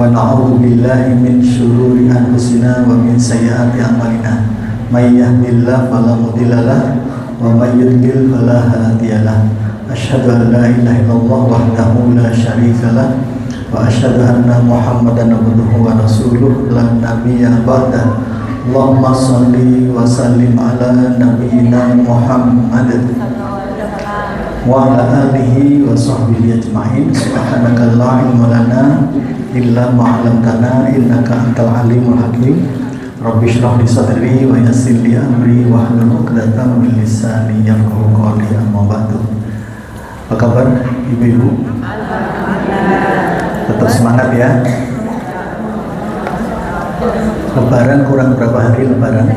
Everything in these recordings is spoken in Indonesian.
na'udzu billahi min syururi anfusina wa min sayyiati a'malina. May yahdihillahu fala mudilla lahu wa may yudlil fala hadiya lahu. Asyhadu an la ilaha illallah wahdahu la syarika lahu wa asyhadu anna Muhammadan abduhu wa rasuluh la nabiyya ba'da. Allahumma shalli wa sallim ala nabiyyina Muhammad wa ala alihi wa sahbihi ajma'in. Subhanaka la ilma lana illa ma 'allamtana innaka antal alimul hakim. Rabbi shrah li sadri wa yassir li amri wa hlul 'uqdatam min lisani yafqahu qawli. Amma ba'du. Apa kabar ibu-ibu? Tetap semangat ya. Lebaran kurang berapa hari lebaran?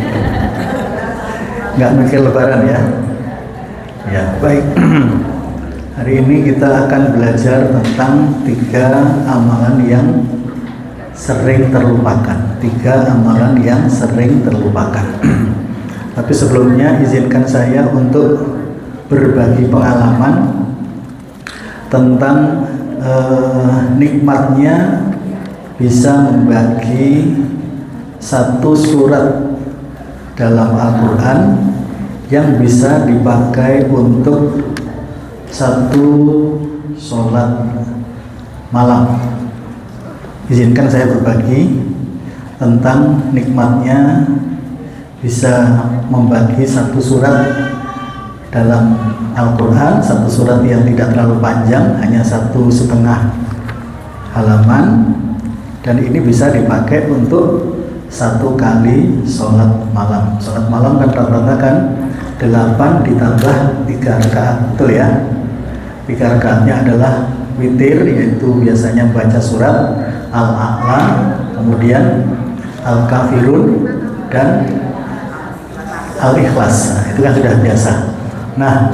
Nggak mikir lebaran ya? Ya baik. Hari ini kita akan belajar tentang 3 amalan yang sering terlupakan. 3 amalan yang sering terlupakan. Tapi sebelumnya izinkan saya untuk berbagi pengalaman tentang nikmatnya bisa membagi satu surat dalam Al-Quran yang bisa dipakai untuk satu sholat malam. Izinkan saya berbagi tentang nikmatnya bisa membagi satu surat dalam Al-Quran, satu surat yang tidak terlalu panjang, hanya 1,5 halaman, dan ini bisa dipakai untuk 1 kali sholat malam. Sholat malam kan rata-rata kan 8 ditambah 3 rakaat, betul ya? 3 rakaatnya adalah witir, yaitu biasanya baca surat Al-A'la, kemudian Al-Kafirun, dan Al-Ikhlas. Nah, itu kan sudah biasa. Nah,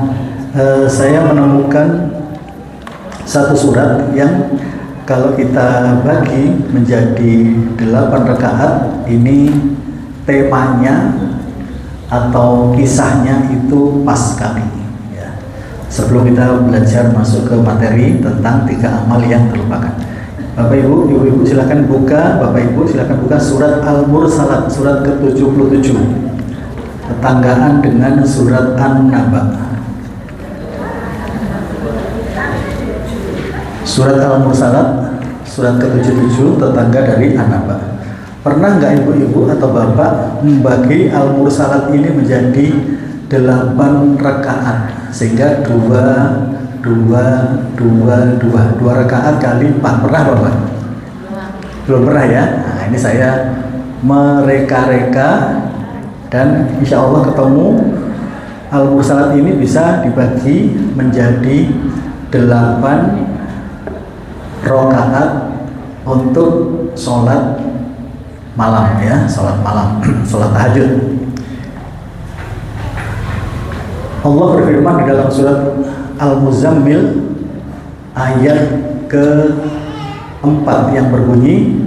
saya menemukan satu surat yang kalau kita bagi menjadi 8 rakaat, ini temanya atau kisahnya itu pas sekali ya. Sebelum kita belajar masuk ke materi tentang 3 amal yang terlupakan, Bapak Ibu, Ibu-ibu silakan buka, Bapak Ibu silakan buka surat Al-Mursalat, surat ke-77, tetanggaan dengan surat An-Naba. Surat Al-Mursalat, surat ke-77, tetangga dari An-Naba. Pernah nggak ibu-ibu atau bapak membagi Al-Mursalat ini menjadi 8 rakaat, sehingga 2 rakaat kali 4? Pernah bapak? Belum pernah ya? Nah, ini saya mereka-reka dan insya Allah ketemu Al-Mursalat ini bisa dibagi menjadi 8 rakaat untuk sholat malam ya, sholat malam, sholat tahajud. Allah berfirman di dalam surat Al-Muzammil ayat ke-4 yang berbunyi,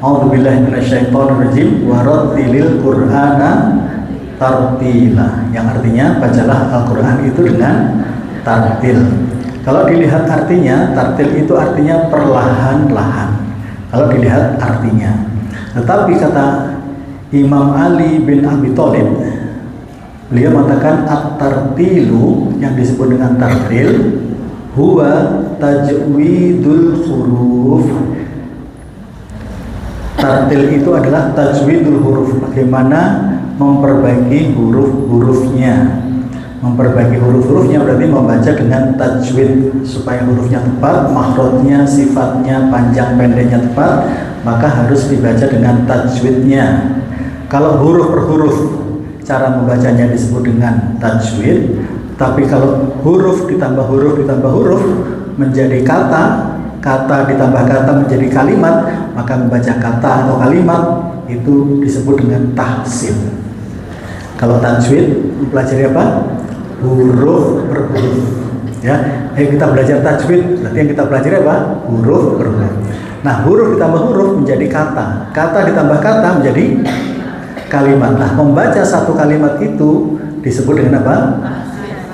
A'udzubillahi minasyaitonirrajim wa rattilil Qur'ana tartila, yang artinya bacalah Al-Quran itu dengan tartil. Kalau dilihat artinya, tartil itu artinya perlahan-lahan. Kalau dilihat artinya, tetapi kata Imam Ali bin Abi Thalib, beliau mengatakan at-tartilu, yang disebut dengan tartil, huwa tajwidul huruf. Tartil itu adalah tajwidul huruf, bagaimana memperbaiki huruf-hurufnya. Memperbaiki huruf-hurufnya berarti membaca dengan tajwid supaya hurufnya tepat, makhrajnya, sifatnya, panjang pendeknya tepat, maka harus dibaca dengan tajwidnya. Kalau huruf per huruf cara membacanya disebut dengan tajwid, tapi kalau huruf ditambah huruf ditambah huruf menjadi kata, kata ditambah kata menjadi kalimat, maka membaca kata atau kalimat itu disebut dengan tahsin. Kalau tajwid mempelajari apa? Huruf per huruf ya. Kita belajar tajwid, berarti yang kita pelajari apa? Huruf per huruf. Nah, huruf ditambah huruf menjadi kata, kata ditambah kata menjadi kalimat. Nah, membaca satu kalimat itu disebut dengan apa?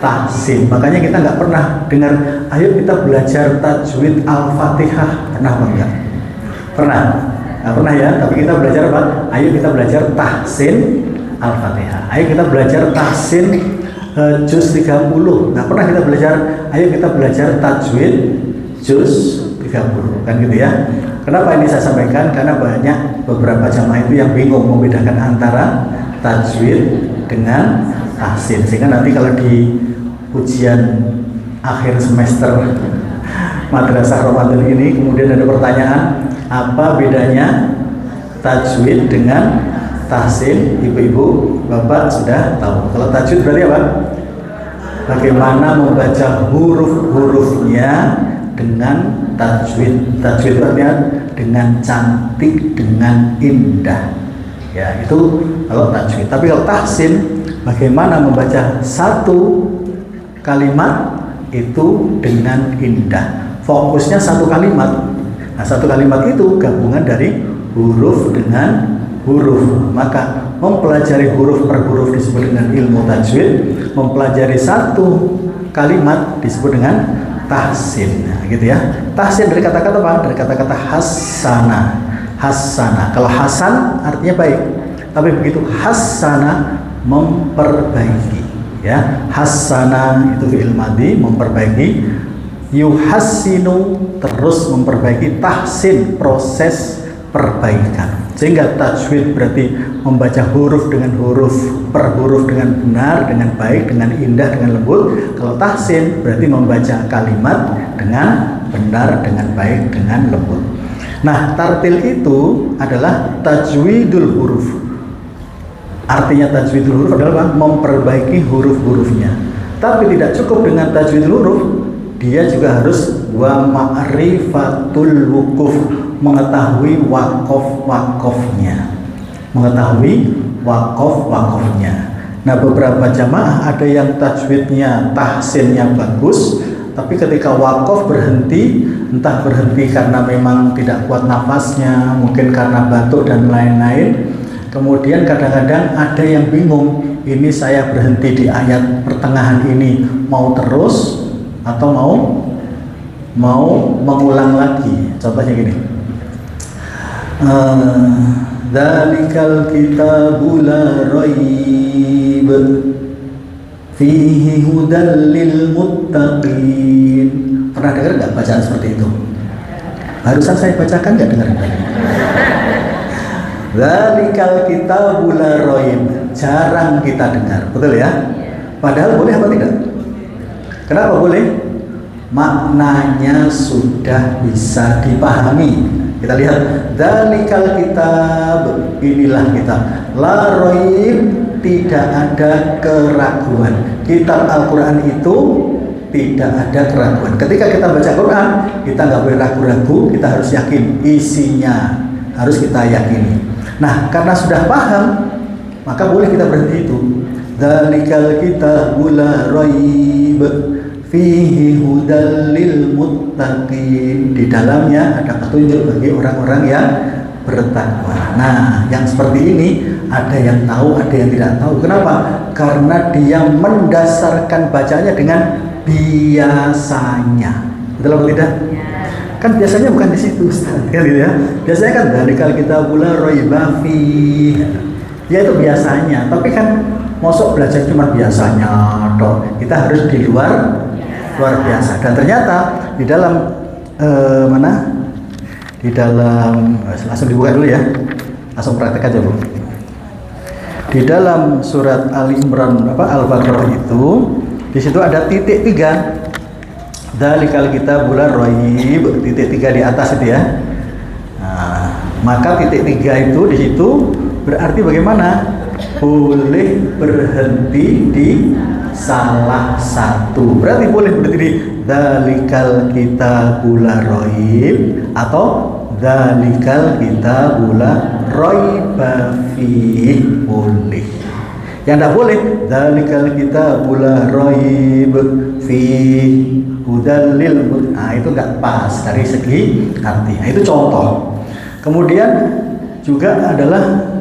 Tahsin. Makanya kita nggak pernah dengar, ayo kita belajar tajwid Al-Fatihah. Pernah apa enggak? Pernah? Nah, pernah ya, tapi kita belajar apa? Ayo kita belajar tahsin Al-Fatihah. Ayo kita belajar tahsin juz 30. Nah, pernah kita belajar, ayo kita belajar tajwid juz 30. Kan gitu ya. Kenapa ini saya sampaikan? Karena banyak beberapa jamaah itu yang bingung membedakan antara tajwid dengan tahsin. Sehingga nanti kalau di ujian akhir semester Madrasah Ramadan ini kemudian ada pertanyaan, apa bedanya tajwid dengan tahsin? Ibu-ibu, bapak sudah tahu. Kalau tajwid berarti apa? Bagaimana membaca huruf-hurufnya dengan tajwid. Tajwid artinya dengan cantik, dengan indah. Ya, itu kalau tajwid. Tapi kalau tahsin, bagaimana membaca satu kalimat itu dengan indah. Fokusnya satu kalimat. Nah, satu kalimat itu gabungan dari huruf dengan huruf. Maka mempelajari huruf per huruf disebut dengan ilmu tajwid. Mempelajari satu kalimat disebut dengan tahsin. Nah, gitu ya. Tahsin dari kata-kata apa? Dari kata-kata hasana. Hasana. Kalau hasan artinya baik. Tapi begitu hasana memperbaiki. Ya, hasana itu fi'il madhi, memperbaiki. Yuhassinu terus memperbaiki. Tahsin proses perbaikan. Sehingga tajwid berarti membaca huruf dengan huruf per huruf dengan benar, dengan baik, dengan indah, dengan lembut. Kalau tahsin berarti membaca kalimat dengan benar, dengan baik, dengan lembut. Nah, tartil itu adalah tajwidul huruf. Artinya tajwidul huruf adalah memperbaiki huruf-hurufnya. Tapi tidak cukup dengan tajwidul huruf, dia juga harus wa ma'rifatul wukuf, mengetahui wakof-wakofnya. Mengetahui wakof-wakofnya. Nah, beberapa jamaah ada yang tajwidnya, tahsinnya bagus, tapi ketika wakof berhenti, entah berhenti karena memang tidak kuat nafasnya, mungkin karena batuk dan lain-lain. Kemudian kadang-kadang ada yang bingung, ini saya berhenti di ayat pertengahan ini, mau terus atau mau mengulang lagi. Contohnya gini, dzalikal kitabu la raib fihi hudal lil muttaqin. Pernah dengar nggak bacaan seperti itu? Barusan saya bacakan, nggak dengar? Dzalikal kitabu la raib, jarang kita dengar, betul ya? Padahal boleh apa tidak? Kenapa boleh? Maknanya sudah bisa dipahami. Kita lihat, dzalikal kitab, inilah kitab. La raib, tidak ada keraguan. Kitab Al-Quran itu tidak ada keraguan. Ketika kita baca Quran, kita nggak boleh ragu-ragu, kita harus yakin isinya, harus kita yakini. Nah, karena sudah paham, maka boleh kita berhenti itu. Dzalikal kitabu la raib fihi hudal lil muttaqin. Di dalamnya ada petunjuk bagi orang-orang yang bertakwa. Nah, yang seperti ini ada yang tahu, ada yang tidak tahu. Kenapa? Karena dia mendasarkan bacanya dengan biasanya. Betul atau tidak? Kan biasanya bukan di situ, Ustaz. Kan gitu ya. Biasanya kan dzalikal kitabu la raiba fihi. Ya itu biasanya, tapi kan mosok belajar cuma biasanya toh. Kita harus di luar biasa. Dan ternyata di dalam di dalam, langsung dibuka dulu ya, langsung praktek aja Bu. Di dalam surat Ali Imran Al-Baqarah itu, di situ ada titik 3. Dzalikal kitabu la raib, titik 3 di atas itu ya. Nah, maka titik 3 itu di situ berarti bagaimana? Boleh berhenti di salah satu. Berarti boleh berhenti di dzalikal kitabu la raib atau dzalikal kitabu la raiba fihi, boleh. Yang tidak boleh, dzalikal kitabu la raib fihi hudal lil muttaqin. Nah, itu nggak pas dari segi arti. Nah, itu contoh. Kemudian juga adalah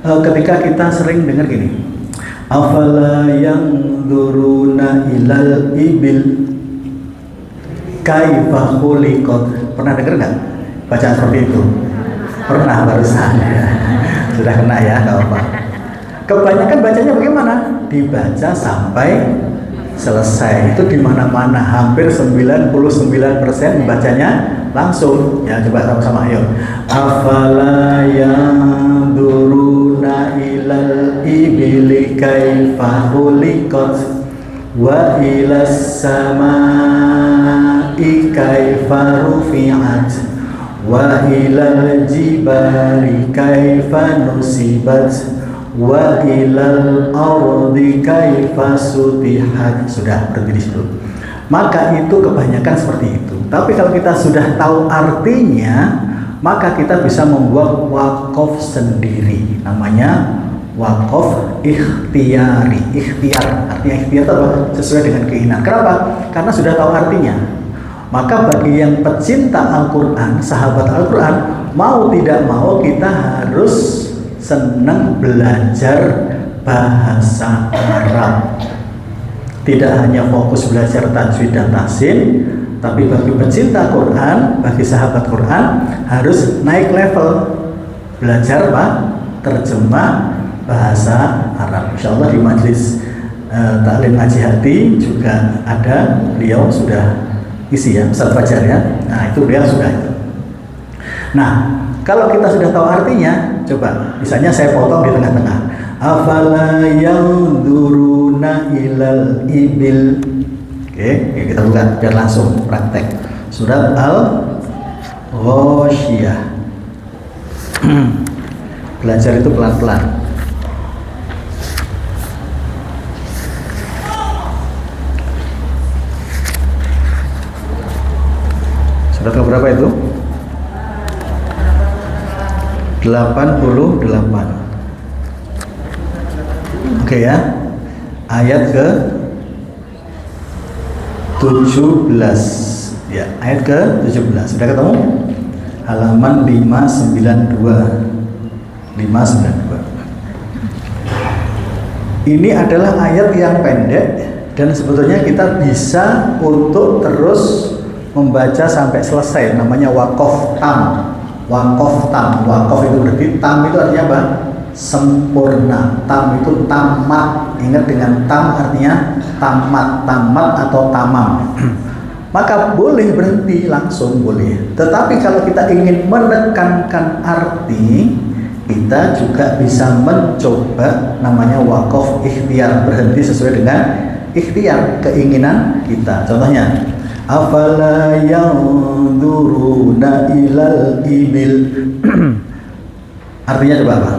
ketika kita sering dengar gini, afala yanzuruna ilal ibil kaifa khuliqat. Pernah dengar nggak? bacaan seperti itu? Pernah barusan ya. Sudah kena ya, nggak apa-apa. Kebanyakan bacanya bagaimana? Dibaca sampai selesai. Itu di mana-mana, hampir 99% bacanya langsung. Ya, coba sama-sama ayo. Afala yanzuruna ilal ibili kaifa khuliqat wa ilas samai kaifa rufi'at wa ilal jibali kaifa nusibat wa ilal ardi kaifa sutihat. Sudah, berhenti di situ. Maka itu kebanyakan seperti itu. Tapi kalau kita sudah tahu artinya, maka kita bisa membuat wakaf sendiri. Namanya wakaf ikhtiari. Ikhtiar, artinya ikhtiar itu apa? Sesuai dengan keinginan. Kenapa? Karena sudah tahu artinya. Maka bagi yang pecinta Al-Quran, sahabat Al-Quran, mau tidak mau kita harus senang belajar bahasa Arab. Tidak hanya fokus belajar tajwid dan tahsin, tapi bagi pecinta Quran, bagi sahabat Quran, harus naik level belajar apa? Terjemah bahasa Arab. Insya Allah di majelis taklim ngaji hati juga ada, beliau sudah isi ya, Ustaz Fajar ya. Nah itu beliau sudah itu. Nah kalau kita sudah tahu artinya, coba misalnya saya potong di tengah-tengah. Afala yanzuruna ilal ibil. Oke, kita buka biar langsung praktek. Surat Al-Ghasyiyah. Belajar itu pelan-pelan. Surat berapa itu? 88. Oke ya. Ayat ke 17. Ya, ayat ke 17. Sudah ketemu? Halaman 592. 592. Ini adalah ayat yang pendek dan sebetulnya kita bisa untuk terus membaca sampai selesai. Namanya waqaf tam. Waqaf tam. Waqaf itu berarti tam itu artinya apa? Sempurna. Tam itu tamat. Ingat dengan tam artinya tamat, tamat atau tamam. Maka boleh berhenti langsung boleh. Tetapi kalau kita ingin menekankan arti, kita juga bisa mencoba namanya waqaf ikhtiar, berhenti sesuai dengan ikhtiar keinginan kita. Contohnya, afala yanzuruna ilal ibil. Artinya coba apa?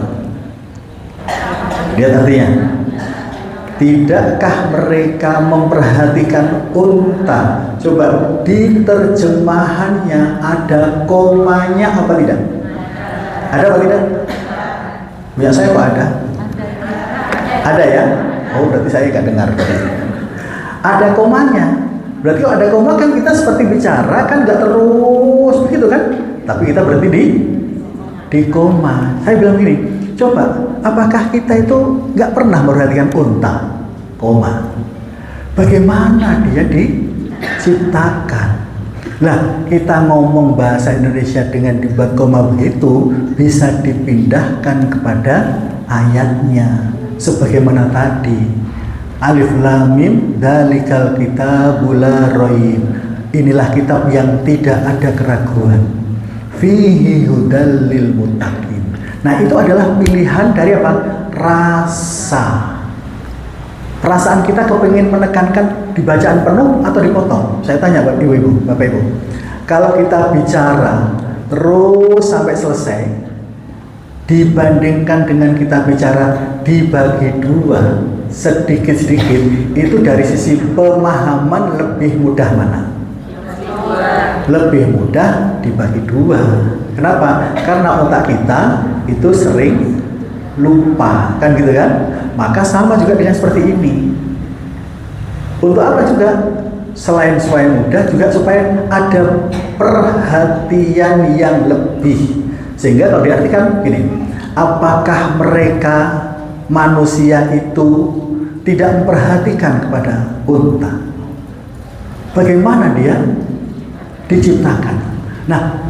Lihat artinya. Tidakkah mereka memperhatikan unta? Coba di terjemahannya ada komanya apa tidak? Ada apa tidak? Punya saya kok ada? Ada ya? Oh berarti saya nggak dengar. Ada komanya. Berarti kalau ada koma kan kita seperti bicara kan nggak terus begitu kan? Tapi kita berhenti di koma. Saya bilang gini, coba apakah kita itu nggak pernah memperhatikan unta? Koma. Bagaimana dia diciptakan? Nah, kita ngomong bahasa Indonesia dengan dibuat koma begitu bisa dipindahkan kepada ayatnya. Sebagaimana tadi, Alif Lam Mim dzalikal kitabul la raib. Inilah kitab yang tidak ada keraguan. Fihi hudal lil muttaqin. Nah, itu adalah pilihan dari apa? Rasa. Perasaan kita kepingin menekankan di bacaan penuh atau dipotong? Saya tanya Bapak Ibu, Bapak Ibu. Kalau kita bicara terus sampai selesai, dibandingkan dengan kita bicara dibagi dua sedikit-sedikit, itu dari sisi pemahaman lebih mudah mana? Lebih mudah dibagi dua. Kenapa? Karena otak kita itu sering lupa, kan gitu kan? Maka sama juga dengan seperti ini. Untuk apa juga? Selain supaya mudah, juga supaya ada perhatian yang lebih. Sehingga kalau diartikan gini, apakah mereka manusia itu tidak memperhatikan kepada unta? Bagaimana dia diciptakan? Nah,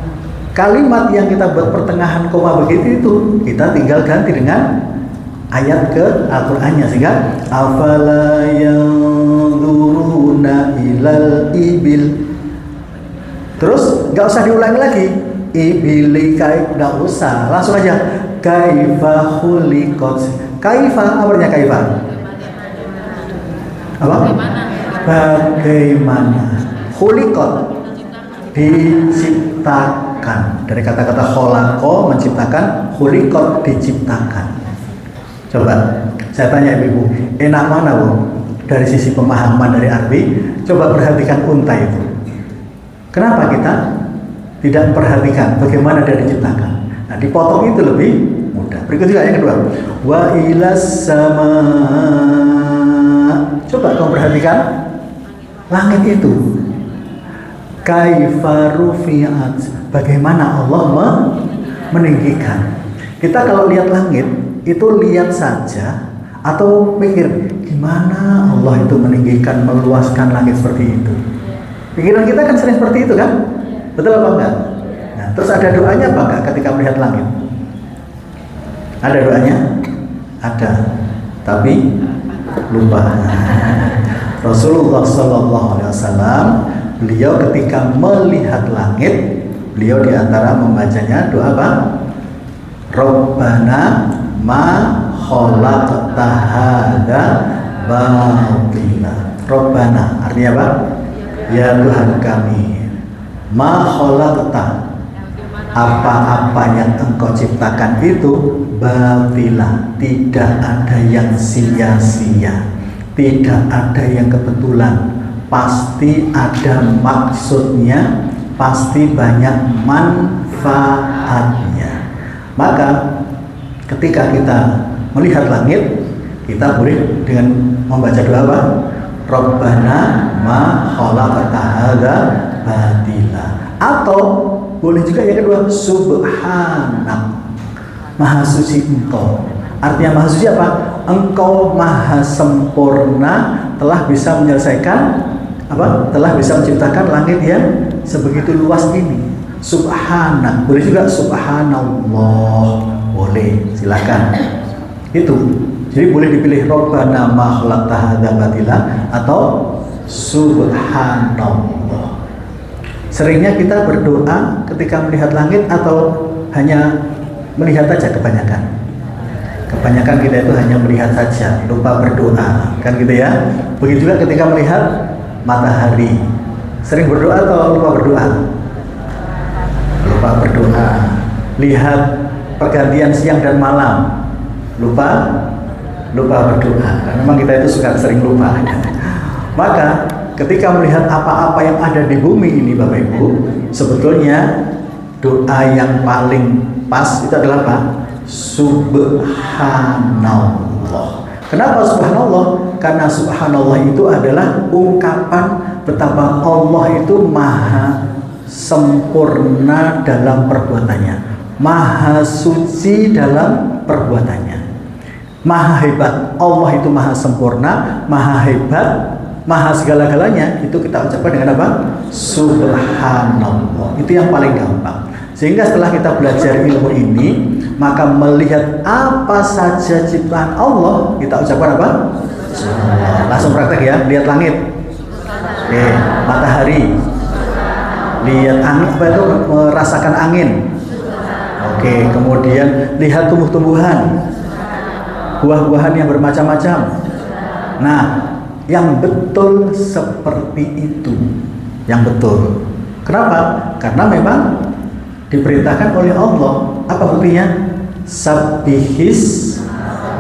Kalimat yang kita buat pertengahan koma begitu itu kita tinggal ganti dengan ayat ke Al-Qur'annya, sehingga afala yanzuruna ilal ibil. Terus nggak usah diulangi lagi, ibili nggak usah, langsung aja kaifa khuliqat. Kaifa, apa artinya kaifa? Apa? Bagaimana? Khuliqat, diciptakan. Dari kata-kata kholaqa, menciptakan, khuliqat, diciptakan. Coba saya tanya ibu, enak mana bu? Dari sisi pemahaman dari arti, coba perhatikan unta itu. Kenapa kita tidak memperhatikan bagaimana dia diciptakan? Nah, dipotong itu lebih mudah. Berikut juga yang kedua, wa ilas sama. Coba kamu perhatikan langit itu. Kaifa rufi'at, bagaimana Allah meninggikan. Kita kalau lihat langit itu lihat saja atau pikir gimana Allah itu meninggikan, meluaskan langit seperti itu. Pikiran kita kan sering seperti itu kan? Betul apa enggak? Nah, terus ada doanya apa enggak ketika melihat langit? Ada doanya? Ada. Tapi lupa. Rasulullah SAW, beliau ketika melihat langit, beliau diantara membacanya doa apa? Rabbana ma khalaqta hadza batila. Rabbana artinya apa? Ya Tuhan kami, ma khalaqta, apa-apa yang Engkau ciptakan itu batila, tidak ada yang sia-sia, tidak ada yang kebetulan, pasti ada maksudnya, pasti banyak manfaatnya. Maka ketika kita melihat langit, kita boleh dengan membaca doa apa? Rabbana ma khalaqta hadza batila. Atau boleh juga yang kedua, subhanak, maha suci Engkau. Artinya maha suci apa? Engkau maha sempurna, telah bisa menyelesaikan apa? Telah bisa menciptakan langit yang sebegitu luas ini. Subhanak, boleh juga subhanallah, boleh, silakan. Itu. Jadi boleh dipilih Rabbana ma khalaqta hadza batila atau subhanallah. Seringnya kita berdoa ketika melihat langit atau hanya melihat saja kebanyakan? Kebanyakan kita itu hanya melihat saja, lupa berdoa, kan gitu ya. Begitu juga ketika melihat matahari. Sering berdoa atau lupa berdoa? Lupa berdoa. Lihat pergantian siang dan malam, lupa berdoa. Karena memang kita itu suka sering lupa. Maka ketika melihat apa-apa yang ada di bumi ini Bapak Ibu, sebetulnya doa yang paling pas itu adalah apa? Subhanallah. Kenapa subhanallah? Karena subhanallah itu adalah ungkapan betapa Allah itu maha sempurna dalam perbuatannya, maha suci dalam perbuatannya, maha hebat. Allah itu maha sempurna, maha hebat, maha segala-galanya. Itu kita ucapkan dengan apa? Subhanallah. Itu yang paling gampang. Sehingga setelah kita belajar ilmu ini, maka melihat apa saja ciptaan Allah, kita ucapkan apa? Subhanallah. Langsung praktek ya, lihat langit, matahari, lihat angin, apa itu, merasakan angin. Kemudian lihat tumbuh-tumbuhan, buah-buahan yang bermacam-macam. Nah, yang betul seperti itu, yang betul. Kenapa? Karena memang diperintahkan oleh Allah. Apa buktinya? Sabbihis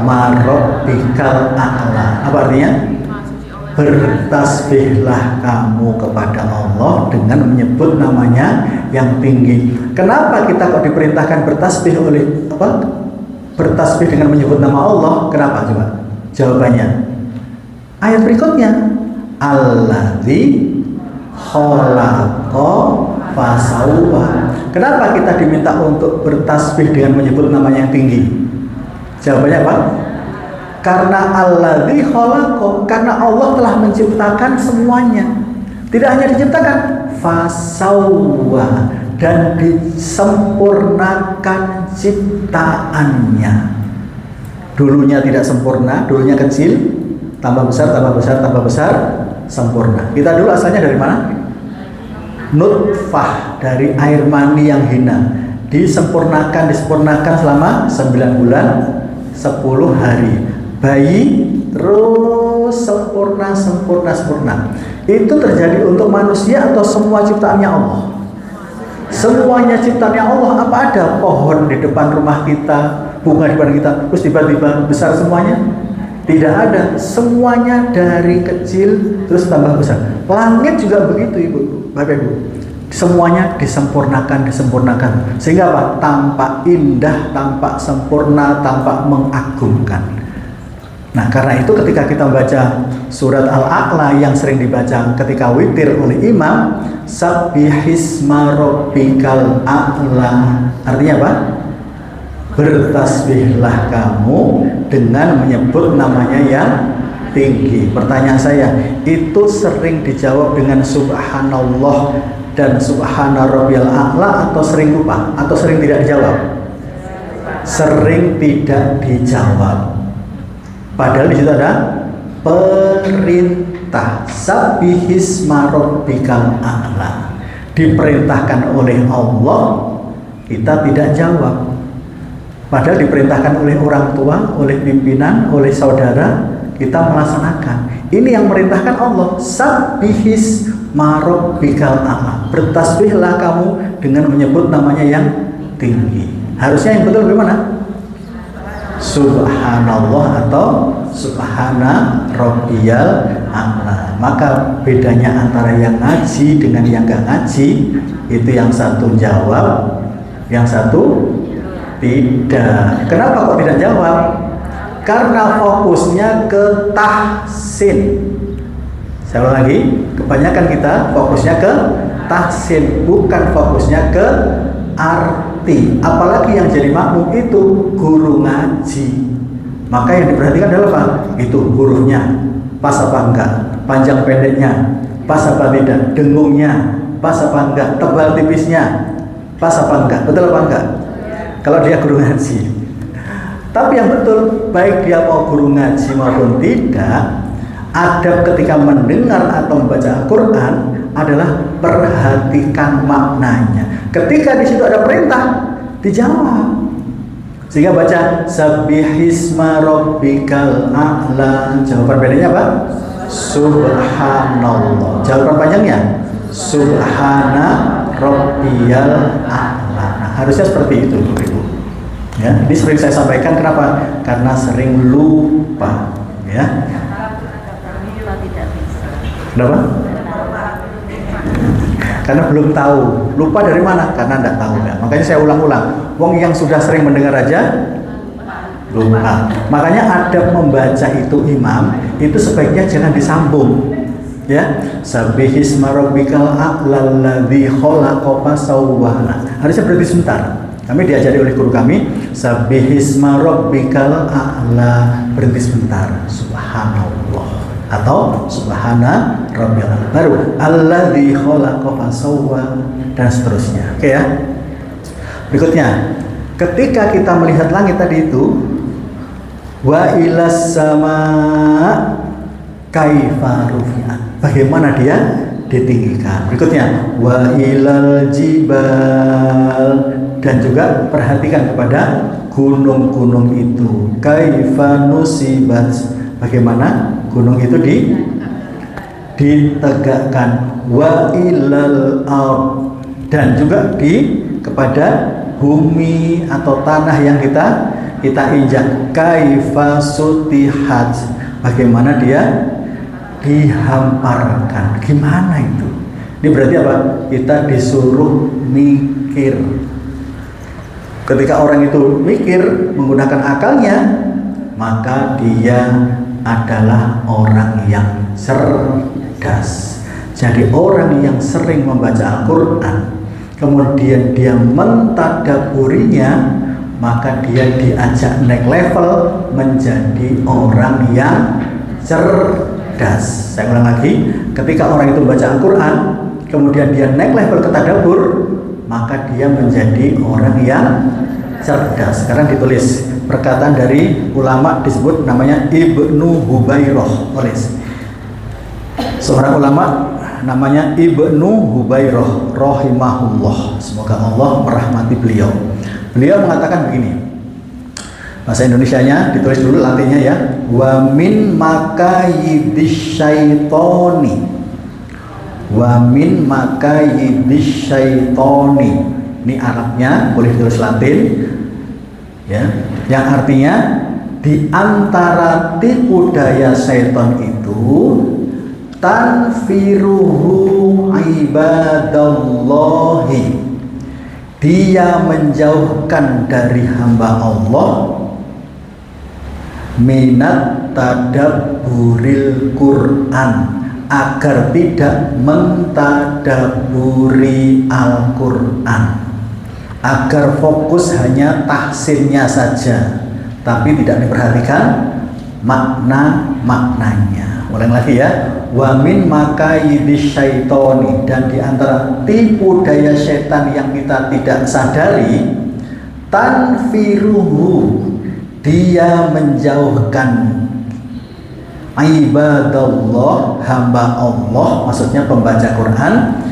marabbikal a'la. Apa artinya? Bertasbihlah kamu kepada Allah dengan menyebut namanya yang tinggi. Kenapa kita kok diperintahkan bertasbih oleh apa? Bertasbih dengan menyebut nama Allah? Kenapa coba? Jawabannya ayat berikutnya, alladzi khalaqa fasawwa. Kenapa kita diminta untuk bertasbih dengan menyebut namanya yang tinggi? Jawabannya apa? Karena alladzi khalaqa, karena Allah telah menciptakan semuanya. Tidak hanya diciptakan, fasawwa, dan disempurnakan ciptaannya. Dulunya tidak sempurna, dulunya kecil, tambah besar, tambah besar, tambah besar, sempurna. Kita dulu asalnya dari mana? Nutfah, dari air mani yang hina. Disempurnakan selama 9 bulan 10 hari. Bayi terus sempurna. Itu terjadi untuk manusia atau semua ciptaannya Allah? Semuanya ciptaannya Allah. Apa ada pohon di depan rumah kita, bunga di depan kita, terus tiba-tiba besar semuanya? Tidak ada. Semuanya dari kecil terus tambah besar. Langit juga begitu, Ibu, Bapak Ibu. Semuanya disempurnakan. Sehingga apa? Tampak indah, tampak sempurna, tampak mengagumkan. Nah, karena itu ketika kita membaca surat Al-A'la yang sering dibaca ketika witir oleh imam, Sabbihisma rabbikal a'la. Artinya apa? Bertasbihlah kamu dengan menyebut namanya yang tinggi. Pertanyaan saya, itu sering dijawab dengan subhanallah dan subhana rabbiyal a'la atau sering lupa atau sering tidak dijawab? Sering tidak dijawab. Padahal di situ ada perintah, sabbihisma rabbikal a'la. Diperintahkan oleh Allah, kita tidak jawab. Padahal diperintahkan oleh orang tua, oleh pimpinan, oleh saudara, kita melaksanakan. Ini yang merintahkan Allah, sabbihisma rabbikal a'la. Bertasbihlah kamu dengan menyebut namanya yang tinggi. Harusnya yang betul bagaimana? Subhanallah atau subhana rabbiyal a'la. Maka bedanya antara yang ngaji dengan yang gak ngaji, itu yang satu jawab, yang satu tidak. Kenapa kok tidak jawab? Karena fokusnya ke tahsin. Saya ulang lagi, kebanyakan kita fokusnya ke tahsin, bukan fokusnya ke arti. Apalagi yang jadi makmum itu guru ngaji. Maka yang diperhatikan adalah apa? Itu hurufnya pas apa enggak, panjang pendeknya pas apa tidak, dengungnya pas apa enggak, tebal tipisnya pas apa enggak, betul apa enggak? Kalau dia guru ngaji. Tapi yang betul, baik dia mau guru ngaji maupun tidak, adab ketika mendengar atau membaca Al-Quran adalah perhatikan maknanya. Ketika di situ ada perintah, dijawab. Sehingga baca sabbihisma rabbikal a'la. Jawaban bedanya apa? Subhanallah. Jawaban panjangnya subhana rabbiyal a'la. Nah, harusnya seperti itu, Ibu. Ya, ini sering saya sampaikan. Kenapa? Karena sering lupa. Ya. Kenapa? Karena belum tahu. Lupa dari mana? Karena tidak tahu. Ya. Makanya saya ulang-ulang. Wong yang sudah sering mendengar aja lupa. Makanya adab membaca itu imam itu sebaiknya jangan disambung. Ya, sabbihisma rabbikal a'la alladzi khalaqa fasawwa. Harusnya berhenti sebentar. Kami diajari oleh guru kami, sabbihisma rabbikal a'la, berhenti sebentar. Subhanallah atau subhana rabbiyal a'la. Baru alladzi khalaqa fasawwa dan seterusnya. Oke ya. Berikutnya, ketika kita melihat langit tadi itu, wa ilas sama kaifa rufi'at. Bagaimana dia ditinggikan. Berikutnya, wa ilal jibal, dan juga perhatikan kepada gunung-gunung itu. Kaifa nusibat. Bagaimana gunung itu ditegakkan. Wa ilal ard, dan juga kepada bumi atau tanah yang kita injak. Kaifa sutihat, bagaimana dia dihamparkan. Gimana itu? Ini berarti apa? Kita disuruh mikir. Ketika orang itu mikir menggunakan akalnya, maka dia adalah orang yang cerdas. Jadi orang yang sering membaca Al-Quran, kemudian dia mentadaburinya, maka dia diajak naik level menjadi orang yang cerdas. Saya ulang lagi, ketika orang itu membaca Al-Quran, kemudian dia naik level ke tadabur, maka dia menjadi orang yang cerdas. Sekarang ditulis perkataan dari ulama disebut namanya Ibnu Hubairah. Tulis. Seorang ulama namanya Ibnu Hubairah rahimahullah. Semoga Allah merahmati beliau. Beliau mengatakan begini. Bahasa Indonesianya ditulis dulu latinnya ya. Wa min makayidis syaitoni. Wa min makayidis syaitoni. Ini Arabnya, boleh ditulis Latin. Ya, yang artinya di antara tipu daya setan itu tanfiruhu ibadallahi, dia menjauhkan dari hamba Allah minat tadabburil Quran, agar tidak mentadaburi Al-Quran, agar fokus hanya tahsinnya saja tapi tidak diperhatikan makna-maknanya. Ulang lagi ya. Wa min makayidis syaitoni, dan di antara tipu daya setan yang kita tidak sadari, tanfiruhu, dia menjauhkan ibadallah, hamba Allah, maksudnya pembaca Quran,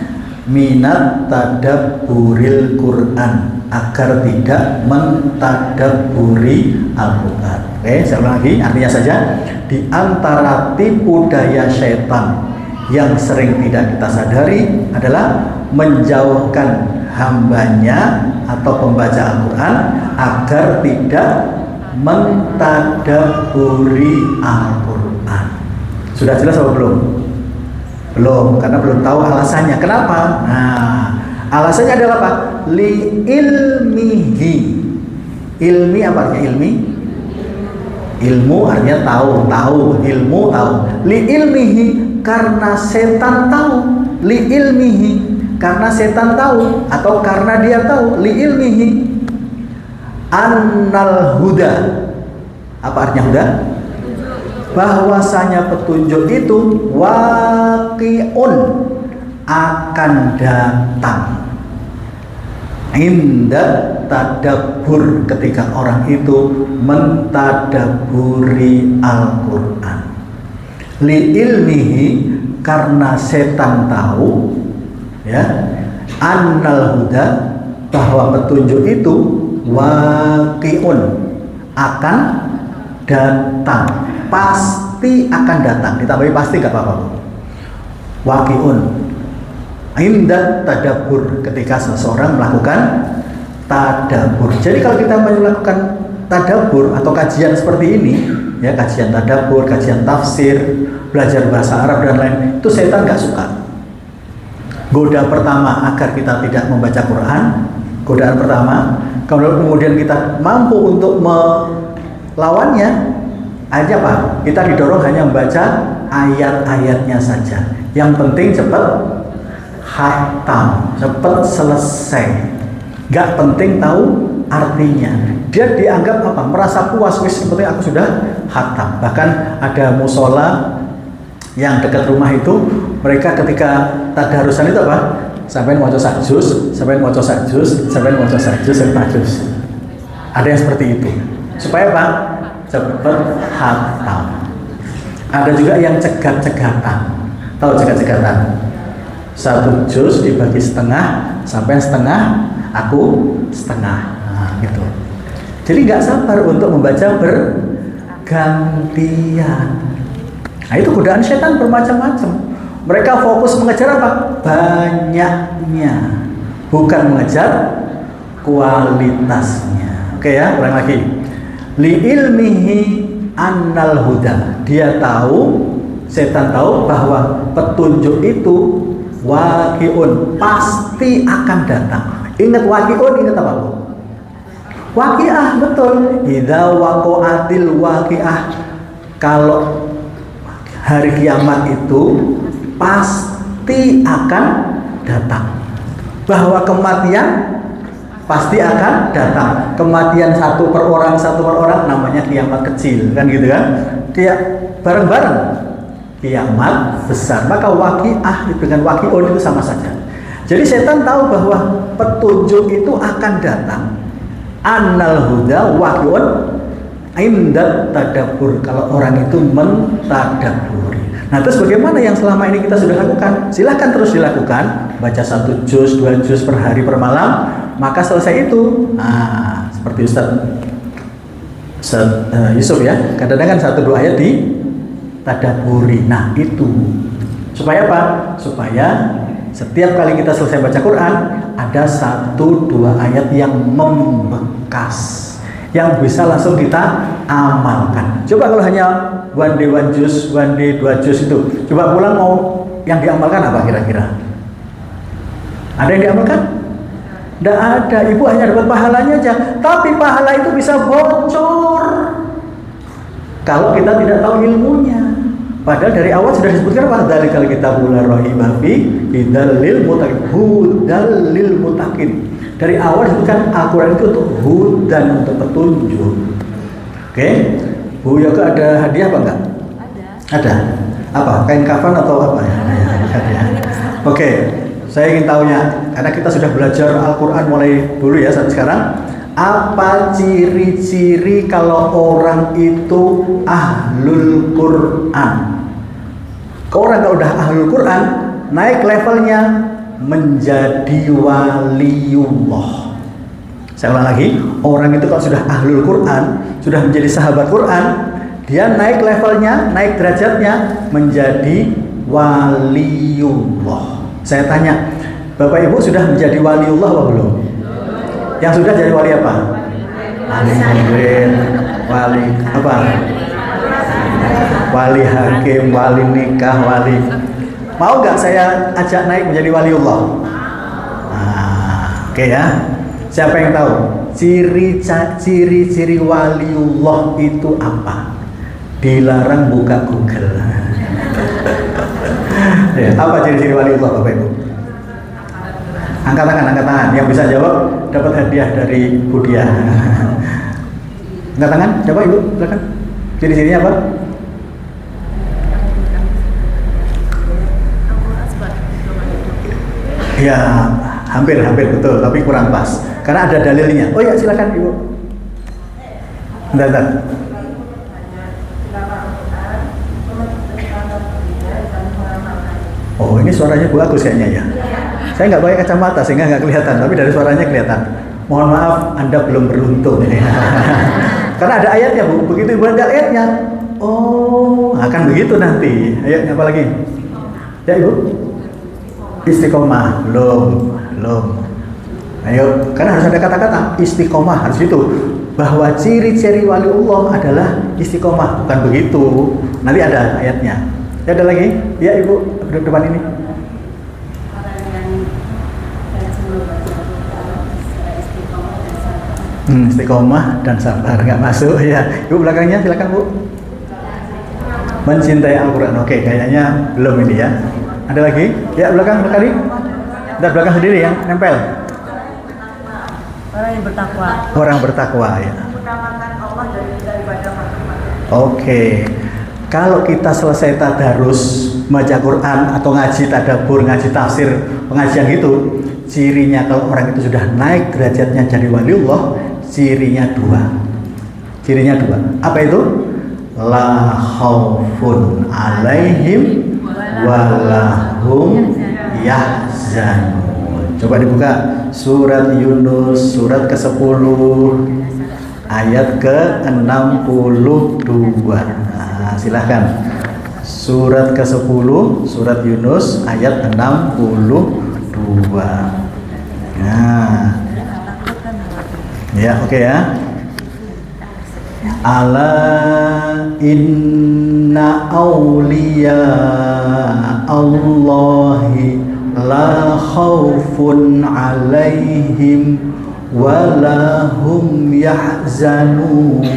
minat tadabburil Quran, agar tidak mentadabburi Al-Quran. Oke, saya ulang lagi, artinya saja di antara tipu daya setan yang sering tidak kita sadari adalah menjauhkan hambanya atau pembaca Al-Quran agar tidak mentadabburi Al-Quran. Sudah jelas atau belum? Belum, karena belum tahu alasannya. Kenapa? Nah, alasannya adalah apa? Li ilmihi. Ilmi apa artinya ilmi? Ilmu artinya tahu, ilmu tahu. Li ilmihi, karena setan tahu. Li ilmihi, karena setan tahu atau karena dia tahu. Li ilmihi annal huda. Apa artinya huda? Bahwasanya petunjuk itu waqi'un, akan datang. Inda tadabbur, ketika orang itu mentadabburi Al-Quran. Li ilmihi, karena setan tahu ya, annal huda, bahwa petunjuk itu waqi'un, akan datang, pasti akan datang. Ditambahi pasti nggak apa-apa. Waqi'un inda tadabbur, ketika seseorang melakukan tadabbur. Jadi kalau kita melakukan tadabbur atau kajian seperti ini ya, kajian tadabbur, kajian tafsir, belajar bahasa Arab dan lain, itu setan nggak suka. Goda pertama agar kita tidak membaca Quran, godaan pertama. Kalau kemudian kita mampu untuk melawannya, aja Pak, kita didorong hanya membaca ayat-ayatnya saja. Yang penting cepat khatam, cepat selesai. Gak penting tahu artinya. Dia dianggap apa? Merasa puas, wis penting aku sudah khatam. Bahkan ada musola yang dekat rumah itu, mereka ketika tadarusan itu apa? Sampai mau sak juz, sampai mau sak juz, sampai mau sak juz, sampai juz. Ada yang seperti itu. Supaya apa? Cepat khatam. Ada juga yang cegat-cegatan. Tahu cegat-cegatan? Satu juz dibagi setengah, sampai setengah, aku setengah. Nah, gitu. Jadi nggak sabar untuk membaca bergantian. Nah, itu godaan setan bermacam-macam. Mereka fokus mengejar apa? Banyaknya, bukan mengejar kualitasnya. Oke ya, ulang lagi. Li ilmihi annal huda, dia tahu, setan tahu bahwa petunjuk itu waqi'un, pasti akan datang. Ingat waqi'un, ingat apa Bu? Waqi'ah, betul. Idza waqa'atil waqi'ah, kalau hari kiamat itu pasti akan datang. Bahwa kematian pasti akan datang. Kematian satu per orang namanya kiamat kecil, kan gitu kan? Dia bareng-bareng kiamat besar. Maka waqi'ah dengan waqi'un itu sama saja. Jadi setan tahu bahwa petunjuk itu akan datang. Annal huda wahyun indat tadabbur, kalau orang itu mentadabburi. Nah, terus bagaimana yang selama ini kita sudah lakukan? Silahkan terus dilakukan, baca 1 juz, 2 juz per hari per malam, maka selesai itu. Nah, seperti Ustaz Yusuf ya, kadang-kadang kan 1-2 ayat di tadabburi. Nah, itu supaya apa? Supaya setiap kali kita selesai baca Quran, ada 1-2 ayat yang membekas, yang bisa langsung kita amalkan. Coba kalau hanya one day 1 juz, one day 2 juz itu, coba pulang mau yang diamalkan apa kira-kira? Ada yang diamalkan? Tidak ada. Ibu hanya dapat pahalanya aja, tapi pahala itu bisa bocor kalau kita tidak tahu ilmunya. Padahal dari awal sudah disebutkan apa? Dzalikal kitabul la raiba fihi hudal lil muttaqin. Dari awal disebutkan Al-Quran itu untuk hudan, untuk petunjuk. Oke, Bu Yoga ada hadiah apa enggak? Ada. Apa? Kain kafan atau apa ya? Oke, saya ingin tahunya, karena kita sudah belajar Al-Quran mulai dulu ya sampai sekarang. Apa ciri-ciri kalau orang itu ahlul Quran? Orang kalau udah ahlul Quran, naik levelnya menjadi waliullah. Saya ulang lagi, orang itu kalau sudah ahlul Quran, sudah menjadi sahabat Quran, dia naik levelnya, naik derajatnya menjadi waliullah. Saya tanya, Bapak Ibu sudah menjadi waliullah apa belum? Yang sudah jadi wali apa? Wali murid, wali apa? Wali hakim, wali nikah, wali. Mau nggak saya ajak naik menjadi waliullah? Nah, oke ya. Siapa yang tahu ciri-ciri waliullah itu apa? Dilarang buka Google. Ya, apa ciri-ciri waliullah Bapak Ibu? Angkat tangan. Yang bisa jawab dapat hadiah dari Budia. Angkat tangan, coba Ibu, silakan. Ciri-cirinya apa? Ya, hampir betul, tapi kurang pas. Karena ada dalilnya. Oh ya, silakan Ibu. Bentar. Oh, ini suaranya Bu Agus kayaknya ya. Saya nggak pakai kacamata sehingga nggak kelihatan, tapi dari suaranya kelihatan. Mohon maaf, Anda belum beruntung. Karena ada ayatnya Bu, begitu Ibu ada ayatnya, oh akan begitu nanti. Ayatnya apa lagi? Ya Ibu? Istiqomah, belum. Ayo, karena harus ada kata-kata istiqomah, harus itu. Bahwa ciri-ciri waliullah adalah istiqomah, bukan begitu. Nanti ada ayatnya. Ya ada lagi? Ya Ibu, duduk depan ini. Istiqomah dan sabar, nggak masuk ya. Ibu belakangnya silakan Bu. Mencintai Al-Quran. Oke, kayaknya belum ini ya. Ada lagi? Ya belakang kali. Dari belakang sendiri yang nempel. Orang yang bertakwa. Orang bertakwa ya. Oke. Kalau kita selesai tadarus baca Quran atau ngaji tadabbur, ngaji tafsir, pengajian gitu, cirinya kalau orang itu sudah naik derajatnya jadi waliullah, cirinya dua. Apa itu? La khaufun alaihim walahum yahzanun. Coba dibuka surat Yunus surat ke-10 ayat ke-62. Nah, silahkan. Surat ke-10 surat Yunus ayat 62. Nah. Ya, oke ya. Ala inna awliya Allahi la khawfun alaihim walahum yahzanun.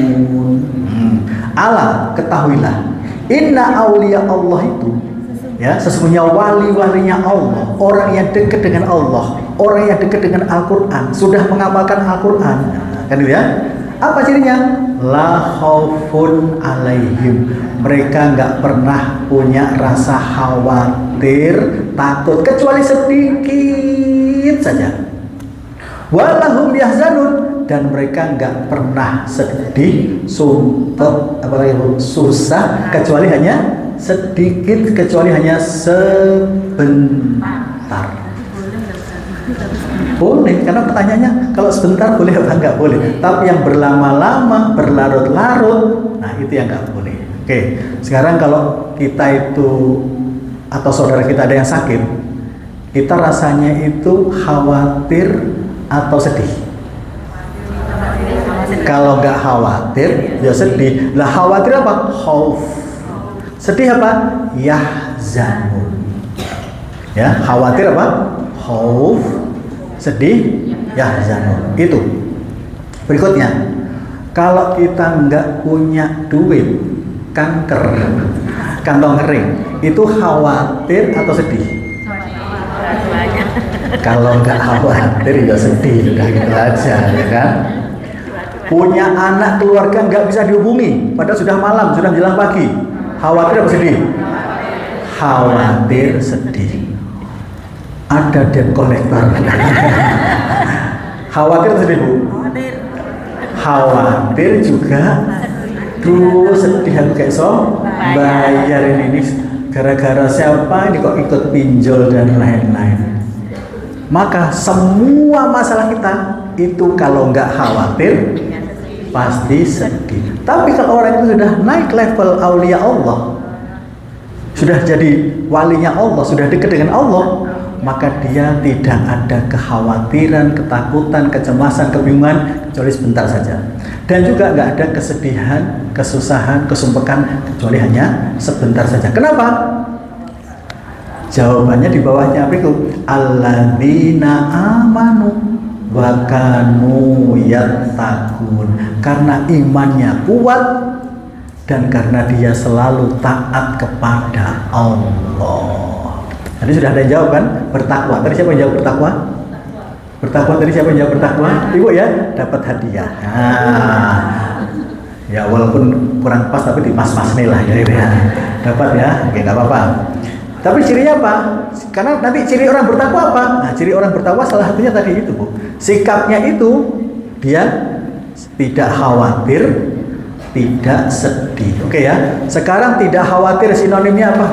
Ala, ketahuilah, inna awliya Allah itu ya, sesungguhnya wali-walinya Allah, orang yang dekat dengan Allah, orang yang dekat dengan Al-Quran, sudah mengamalkan Al-Quran, kan itu ya. Apa cirinya? La khaufun alaihim, mereka nggak pernah punya rasa khawatir khawatir, takut, kecuali sedikit saja. Walahum yahzanun, dan mereka nggak pernah sedih, sumpah, apalagi susah, kecuali hanya sedikit, kecuali hanya sebentar. Boleh, karena pertanyaannya kalau sebentar boleh apa enggak boleh. Tapi yang berlama-lama, berlarut-larut, nah itu yang enggak boleh. Oke, sekarang kalau kita itu atau saudara kita ada yang sakit, kita rasanya itu khawatir atau sedih? Kalau enggak khawatir, ya sedih. Lah khawatir apa? Khauf. Sedih apa? Yahzanun. Ya, khawatir apa? Khauf. Sedih, yahzanun. Itu. Berikutnya, kalau kita nggak punya duit, kanker, kantong kering, itu khawatir atau sedih? Kalau nggak khawatir ya sedih, udah gitu aja, ya kan? Punya anak keluarga nggak bisa dihubungi, padahal sudah malam, sudah menjelang pagi, khawatir atau sedih? Khawatir, sedih. Ada debt collector. Khawatir atau sedih, Bu? Khawatir juga. Duh, sedih aku kayak so bayarin ini gara-gara siapa ini kok ikut pinjol dan lain-lain. Maka semua masalah kita itu kalau nggak khawatir pasti sedih. Tapi kalau orang itu sudah naik level aulia Allah, sudah jadi walinya Allah, sudah dekat dengan Allah, maka dia tidak ada kekhawatiran, ketakutan, kecemasan, kebingungan kecuali sebentar saja. Dan juga nggak ada kesedihan, kesusahan, kesumpekan kecuali hanya sebentar saja. Kenapa? Jawabannya di bawahnya berikut. Alladzina amanu wa kanu yattaqun. Karena imannya kuat dan karena dia selalu taat kepada Allah. Tadi sudah ada yang jawab kan? Bertakwa. Tadi siapa yang jawab bertakwa? Bertakwa tadi siapa yang jawab bertakwa? Ibu ya, dapat hadiah. Nah, ya walaupun kurang pas tapi di pas-pas nih lah ya, ya. Dapat ya, oke nggak apa-apa. Tapi cirinya apa? Karena nanti ciri orang bertakwa apa? Nah, ciri orang bertakwa salah satunya tadi itu, Bu. Sikapnya itu dia tidak khawatir, tidak sedih. Oke ya. Sekarang tidak khawatir sinonimnya apa?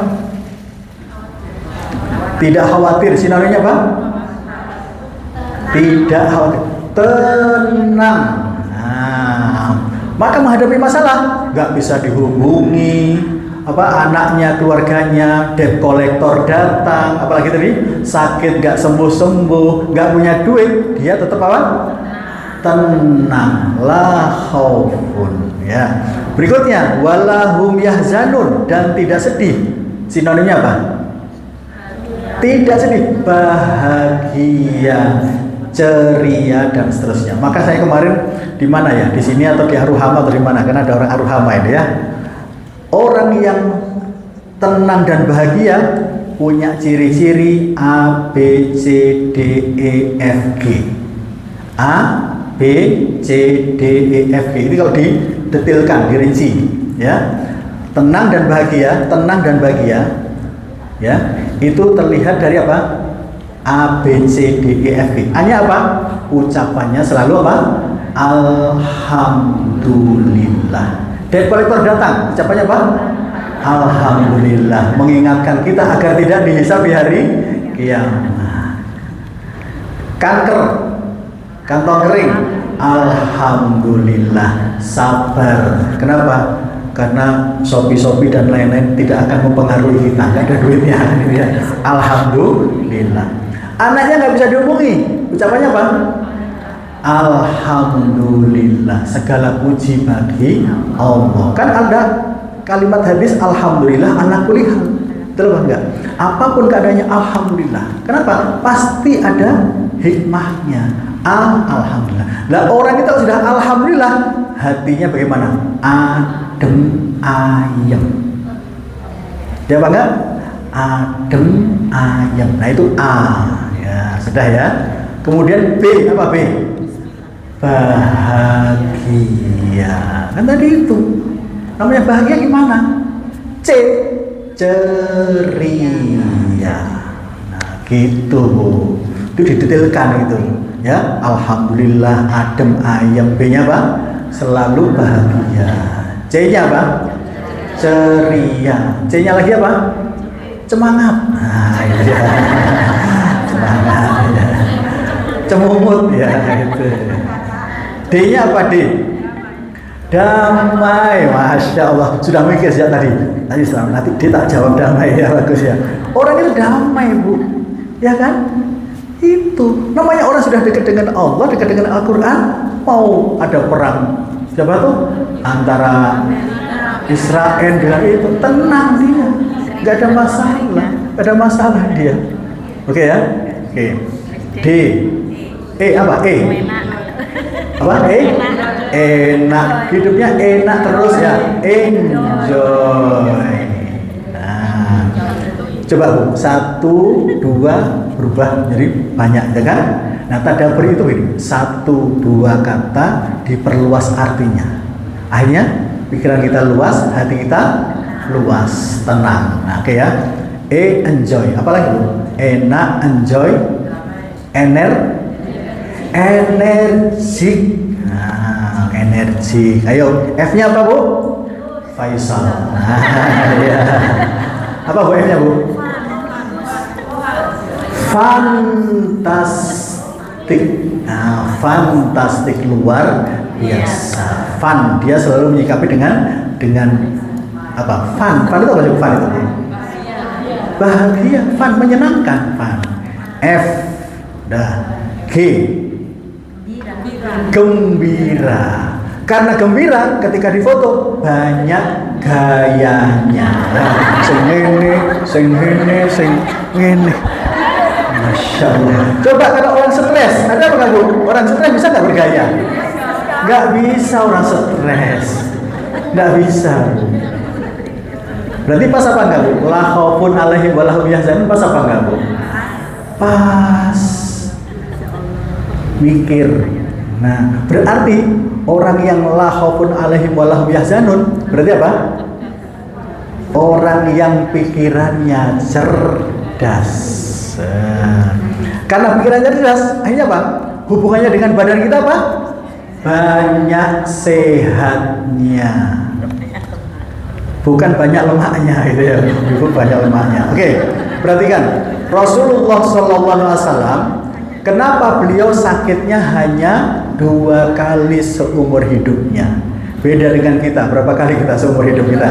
Tidak khawatir sinonimnya apa? Tidak khawatir, tenang. Nah, maka menghadapi masalah nggak bisa dihubungi, anaknya, keluarganya, debt collector datang, apalagi tadi sakit nggak sembuh-sembuh, nggak punya duit, dia tetap apa? Tenang, la khaufun. Ya. Berikutnya, walahum yahzanun, dan tidak sedih. Sinonimnya apa? Tidak sedih, bahagia, ceria, dan seterusnya. Maka saya kemarin di mana ya? Di sini atau di Aruhama atau di mana? Karena ada orang Aruhama ini ya. Orang yang tenang dan bahagia punya ciri-ciri A, B, C, D, E, F, G. A, B, C, D, E, F, G. Ini kalau didetilkan, dirinci, ya. Tenang dan bahagia, ya. Itu terlihat dari apa? A, B, C, D, E, F, G. A-nya apa? Ucapannya selalu apa? Alhamdulillah. Debt collector datang, ucapannya apa? Alhamdulillah, mengingatkan kita agar tidak dihisab di hari kiamat. Kanker, kantong kering, alhamdulillah, sabar. Kenapa? Karena Shopee dan lain-lain tidak akan mempengaruhi kita, nggak ada duitnya. Alhamdulillah. Anaknya nggak bisa dihubungi, ucapannya apa? Alhamdulillah, segala puji bagi Allah. Kan ada kalimat hadis alhamdulillah anak kuliah. Betul apa enggak? Apapun keadaannya alhamdulillah. Kenapa? Pasti ada hikmahnya. Alhamdulillah. Lah orang kita sudah alhamdulillah, hatinya bagaimana? Adem ayem. Ya apa enggak? Adem ayem. Nah itu A. Ya, sudah ya. Kemudian B, apa B? Bahagia. Kan tadi itu. Namanya bahagia gimana? C. ceria. Nah, gitu Bu. Itu didetailkan gitu. Ya, alhamdulillah adem ayem. B-nya apa? Selalu bahagia. C-nya apa? Ceria. C-nya lagi apa? Semangat. Nah, itu ya. Semangat ya. Cemumut ya itu. D-nya apa D? Damai. Masya Allah. Sudah mikir sejak tadi. Nanti D tak jawab damai ya, bagus ya. Orang itu damai Bu, ya kan? Itu namanya orang sudah dekat dengan Allah, dekat dengan Al-Quran. Mau ada perang siapa tuh? Antara Israel dengan itu, tenang dia, nggak ada masalah, nggak ada masalah dia. Oke ya, oke. D, E apa? E, apa? E, enak, hidupnya enak terus ya, enjoy. Nah, coba Bu, 1, 2 berubah jadi banyak, ya kan? Nah, tadabbur itu ini 1, 2 kata diperluas artinya. Akhirnya pikiran kita luas, hati kita luas, tenang. Nah, oke ya. E, enjoy. Apalagi Bu? Enak, enjoy, energik. Nah, energi. Ayo, F-nya apa Bu? Faisal. Nah, ya. Apa Bu F-nya Bu? Fantastik. Nah, fantastik, luar biasa. Fun, dia selalu menyikapi dengan apa? Fun itu apa sih? Fun itu bahagia, fun, menyenangkan, fun. F, dah. G, gembira. Karena gembira ketika difoto banyak gayanya. Sing ngene. Masya Allah. Coba kalau orang stres, ada apa Bu? Orang stres bisa nggak bergaya? Nggak bisa orang stres. Nggak bisa. Berarti pas apa enggak Bu? La khaufun alaihim wa lahum yahzanun, pas apa enggak Bu? Pas. Mikir. Nah, berarti orang yang la khaufun alaihim wa lahum yahzanun berarti apa? Orang yang pikirannya cerdas. Karena pikirannya cerdas, akhirnya apa? Hubungannya dengan badan kita apa? Banyak sehatnya. Bukan banyak lemaknya gitu ya. Bukan banyak lemaknya. Oke, perhatikan. Rasulullah SAW, kenapa beliau sakitnya hanya 2 kali seumur hidupnya? Beda dengan kita. Berapa kali kita seumur hidup kita?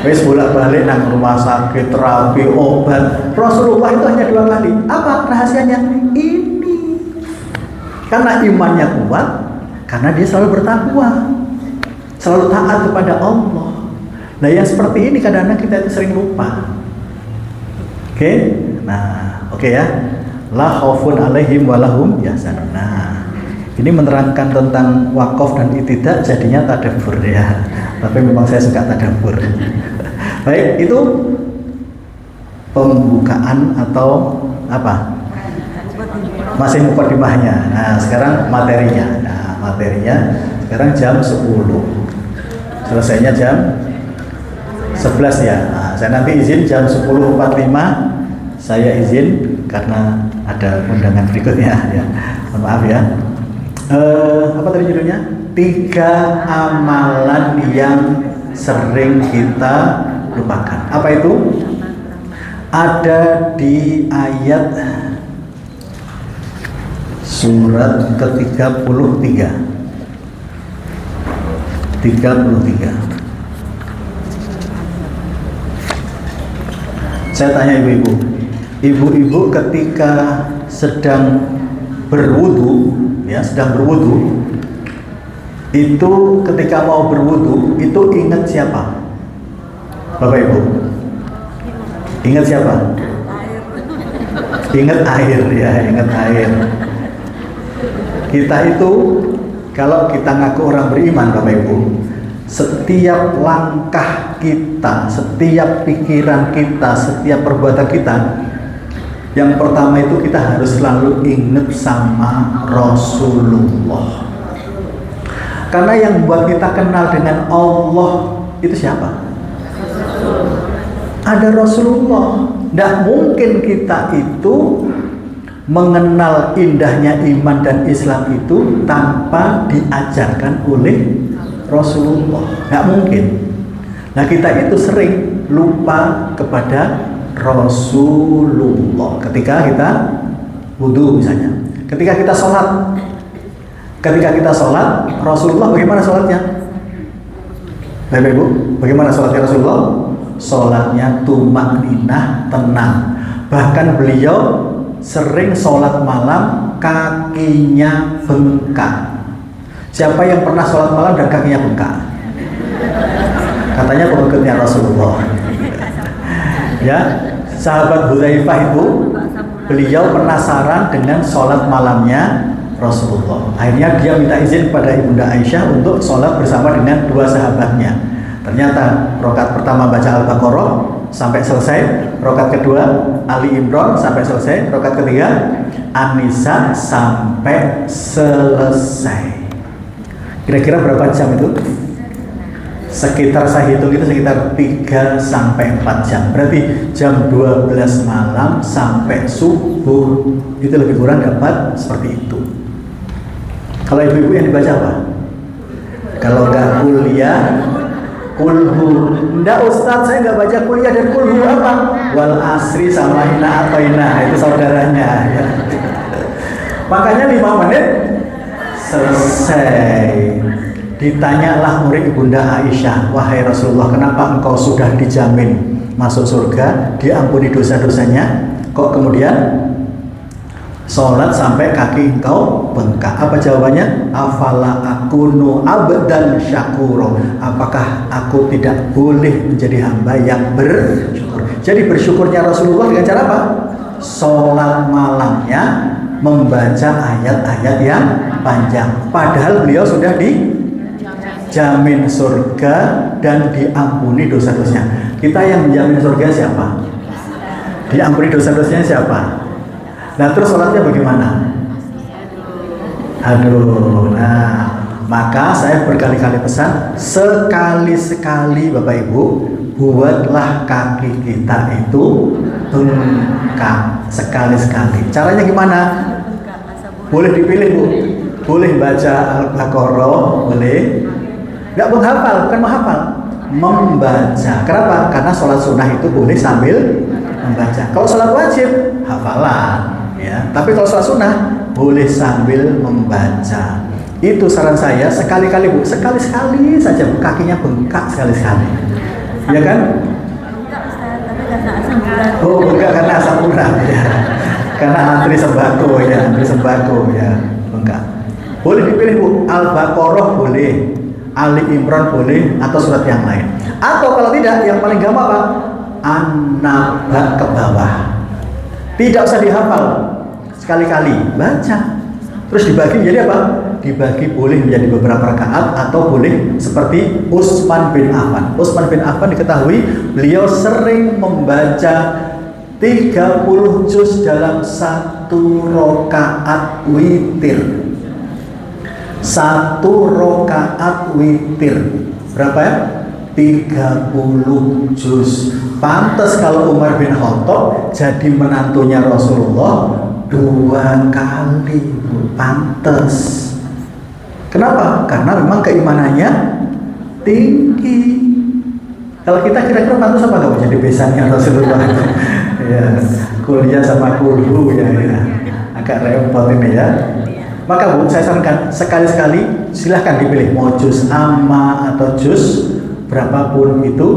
Wes bolak-balik nang rumah sakit, terapi, obat. Rasulullah itu hanya 2 kali. Apa rahasianya? Ini. Karena imannya kuat, karena dia selalu bertakwa, selalu taat kepada Allah. Nah, yang seperti ini kadang-kadang kita itu sering lupa. Oke? Nah, oke ya. La khaufun alaihim wa lahum yahzanun. Nah, ini menerangkan tentang wakaf dan itidak, jadinya tadabbur ya. Tapi memang saya suka tadabbur. Baik, itu pembukaan atau apa? Masih mukadimahnya. Nah, sekarang materinya. Nah, materinya sekarang jam 10. Selesainya jam 11 ya. Nah, saya nanti izin jam 10.45. Saya izin karena ada undangan berikutnya ya. Mohon maaf ya. Apa tadi judulnya? 3 amalan yang sering kita lupakan. Apa itu? Ada di ayat surat ke-33. 33. Saya tanya ibu-ibu ketika sedang berwudu, ya, itu ketika mau berwudu itu ingat siapa? Bapak Ibu, ingat siapa? Ingat air ya, ingat air. Kita itu kalau kita ngaku orang beriman, Bapak Ibu, setiap langkah kita, setiap pikiran kita, setiap perbuatan kita, yang pertama itu kita harus selalu ingat sama Rasulullah. Karena yang buat kita kenal dengan Allah itu siapa? ada Rasulullah. Tidak mungkin kita itu mengenal indahnya iman dan Islam itu tanpa diajarkan oleh Rasulullah. Tidak mungkin. Nah, kita itu sering lupa kepada Rasulullah ketika kita wudhu misalnya, ketika kita sholat. Ketika kita sholat, Rasulullah bagaimana sholatnya? Bapak Ibu, bagaimana sholatnya Rasulullah? Sholatnya tumak ninah, tenang. Bahkan beliau sering sholat malam kakinya bengkak. Siapa yang pernah sholat malam dan kakinya bengkak? Katanya pengikutnya Rasulullah. Ya, sahabat Hudzaifah itu beliau penasaran dengan sholat malamnya Rasulullah. Akhirnya dia minta izin kepada Ibunda Aisyah untuk sholat bersama dengan dua sahabatnya. Ternyata rakaat pertama baca Al-Baqarah sampai selesai, rakaat kedua Ali Imran sampai selesai, rakaat ketiga An-Nisa sampai selesai. Kira-kira berapa jam itu? Sekitar saya hitung itu sekitar 3 sampai 4 jam. Berarti jam 12 malam sampai subuh itu lebih kurang dapat seperti itu. Kalau ibu-ibu yang dibaca apa? Kalau nggak kuliah, kulhu. Nggak Ustadz, saya nggak baca kuliah dan kulhu apa? Wal asri sama ina atau ina, itu saudaranya. Ya. Makanya 5 menit selesai. Ditanyalah murid Ibunda Aisyah, wahai Rasulullah, kenapa engkau sudah dijamin masuk surga, diampuni dosa-dosanya, kok kemudian sholat sampai kaki engkau bengkak? Apa jawabannya? Afala akunu abdan syakuro. Apakah aku tidak boleh menjadi hamba yang bersyukur? Jadi bersyukurnya Rasulullah dengan cara apa? Sholat malamnya membaca ayat-ayat yang panjang. Padahal beliau sudah dijamin surga dan diampuni dosa-dosanya. Kita yang menjamin surga siapa? Diampuni dosa-dosanya siapa? Nah, terus sholatnya bagaimana? Aduh, nah, maka saya berkali-kali pesan, sekali-sekali Bapak Ibu, buatlah kaki kita itu bengkak sekali-sekali. Caranya gimana? Boleh dipilih, Bu. Boleh baca Al-Baqarah, boleh. Nggak menghafal, bukan menghafal, membaca. Kenapa? Karena sholat sunnah itu boleh sambil membaca. Kalau sholat wajib, hafalan. Ya, tapi kalau sholat sunnah boleh sambil membaca. Itu saran saya, sekali-kali Bu, sekali-sekali saja Bu, kakinya bengkak sekali-sekali. Ya kan? Oh, bengkak karena asam urat ya. Karena antri sembako ya, bengkak. Boleh dipilih Bu, Al-Baqarah boleh, Ali Imran boleh, atau surat yang lain. Atau kalau tidak, yang paling gampang apa? An-Naba ke bawah. Tidak usah dihafal, sekali-kali baca. Terus dibagi menjadi apa? Dibagi boleh menjadi beberapa rakaat atau boleh seperti Utsman bin Affan. Utsman bin Affan diketahui beliau sering membaca 30 juz dalam 1 rakaat witir. 1 rakaat witir. Berapa ya? 30 juz. Pantas kalau Umar bin Khattab jadi menantunya Rasulullah 2 kali. Pantas. Kenapa? Karena memang keimanannya tinggi. Kalau kita kira-kira pantas apa nggak jadi besannya Rasulullah? Ya, kuliah sama kulhu ya, agak repot ini ya. Maka Bu, saya sarankan sekali-sekali silahkan dipilih mau juz amma atau juz berapapun itu,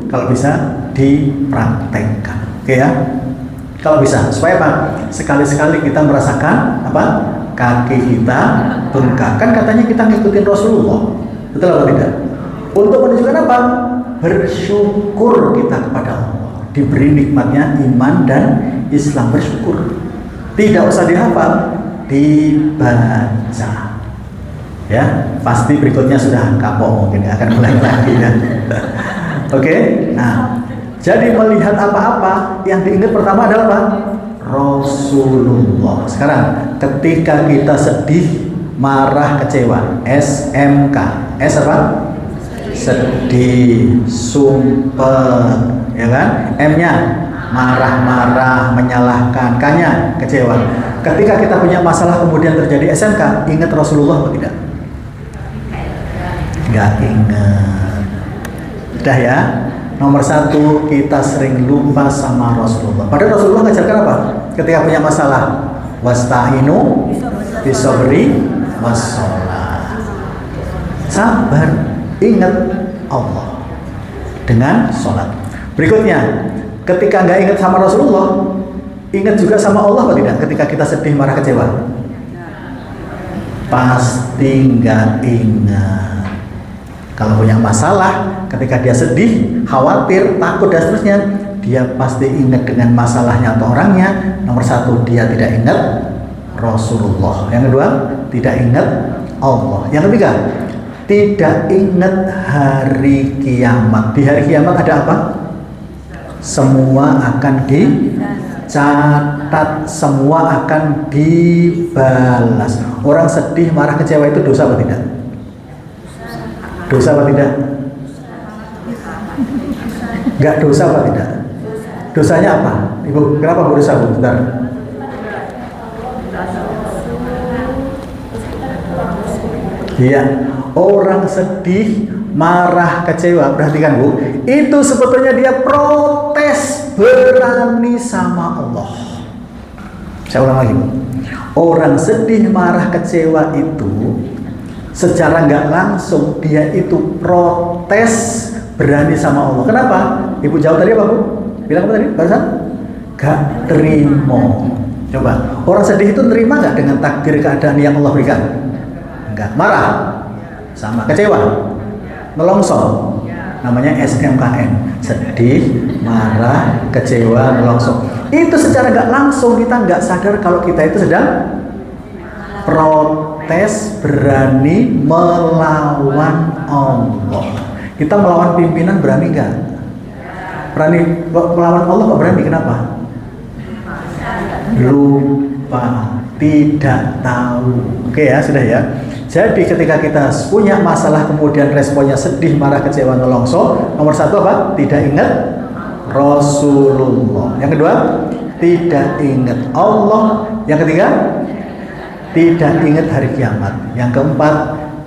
kalau bisa dipraktekkan. Oke ya, kalau bisa, supaya apa? Sekali-sekali kita merasakan apa? Kaki kita bengkak. Kan katanya kita ngikutin Rasulullah, betul atau tidak? Untuk menunjukkan apa? Bersyukur kita kepada Allah, diberi nikmatnya iman dan Islam. Bersyukur, tidak usah dihafal, dibaca. Ya, pasti berikutnya sudah kapok, mungkin akan mulai lagi ya. Oke, nah, jadi melihat apa-apa yang diingat pertama adalah apa? Rasulullah. Sekarang ketika kita sedih, marah, kecewa, SMK. S apa? sedih, sumpah, ya kan? M-nya marah-marah, menyalahkan, K-nya kecewa. Ketika kita punya masalah kemudian terjadi SMK, ingat Rasulullah atau tidak? Nggak ingat. Sudah ya. Nomor satu, kita sering lupa sama Rasulullah. Padahal Rasulullah ngajarkan apa? Ketika punya masalah, wasta'inu bisobri wassalah. Sabar, ingat Allah dengan sholat. Berikutnya, ketika nggak ingat sama Rasulullah, ingat juga sama Allah atau tidak? Ketika kita sedih, marah, kecewa, pasti nggak ingat. Kalau punya masalah, ketika dia sedih, khawatir, takut dan seterusnya, dia pasti ingat dengan masalahnya atau orangnya. Nomor satu, dia tidak ingat Rasulullah. Yang kedua, tidak ingat Allah. Yang ketiga, tidak ingat hari kiamat. Di hari kiamat ada apa? Semua akan dicatat, semua akan dibalas. Orang sedih, marah, kecewa itu dosa atau tidak? Dosa apa tidak? Enggak dosa apa tidak? Dosanya apa? Ibu, kenapa dosa, Bu? Bentar. Iya, orang sedih, marah, kecewa, perhatikan Bu, itu sebetulnya dia protes berani sama Allah. Saya ulang lagi Bu. Orang sedih, marah, kecewa itu secara nggak langsung dia itu protes berani sama Allah. Kenapa? Ibu jawab tadi apa Bu? Bilang apa tadi? Barusan? Gak terima. Coba, orang sedih itu terima nggak dengan takdir keadaan yang Allah berikan? Enggak. Marah? Sama. Kecewa? Melongso? Namanya SMKN. Sedih, marah, kecewa, melongso. Itu secara nggak langsung kita nggak sadar kalau kita itu sedang protes berani melawan Allah. Kita melawan pimpinan berani nggak? Berani melawan Allah kok berani? Kenapa? Lupa, tidak tahu. Oke ya, sudah ya. Jadi ketika kita punya masalah kemudian responnya sedih, marah, kecewa, nelongso, nomor satu apa? Tidak ingat Rasulullah. Yang kedua, tidak ingat Allah. Yang ketiga, tidak ingat hari kiamat. Yang keempat,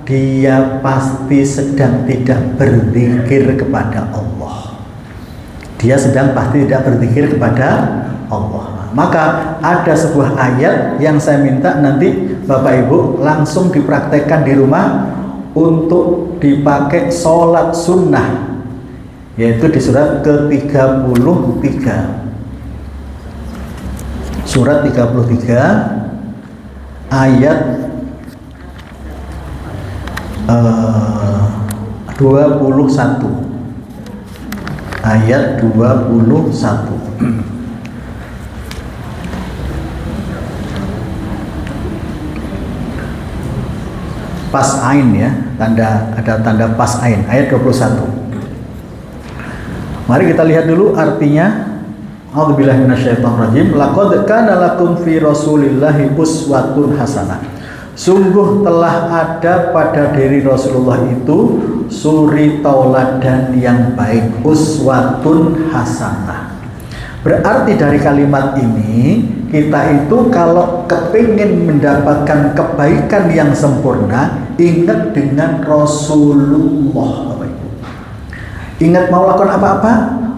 dia pasti sedang tidak berzikir kepada Allah. Dia sedang pasti tidak berzikir kepada Allah. Maka ada sebuah ayat yang saya minta nanti Bapak Ibu langsung dipraktekkan di rumah untuk dipakai sholat sunnah, yaitu di surat ke-33. Surat 33 ayat 21. Ayat 21. Pas ain ya, ada tanda pas ain, ayat 21. Mari kita lihat dulu artinya. A'udzubillahi minasyaitonirrajim. Laqad kana lakum fi Rasulillahi uswatun hasanah. Sungguh telah ada pada diri Rasulullah itu suri tauladan yang baik, uswatun hasanah. Berarti dari kalimat ini kita itu kalau kepingin mendapatkan kebaikan yang sempurna, ingat dengan Rasulullah. Ingat mau lakukan apa-apa,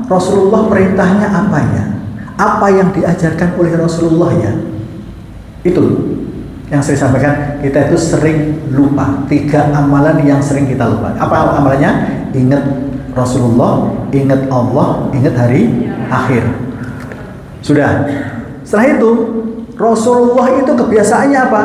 Rasulullah perintahnya apa ya? Apa yang diajarkan oleh Rasulullah ya? Itu yang saya sampaikan, kita itu sering lupa. 3 amalan yang sering kita lupa. Apa amalannya? Ingat Rasulullah, ingat Allah, ingat hari akhir. Sudah. Setelah itu, Rasulullah itu kebiasaannya apa?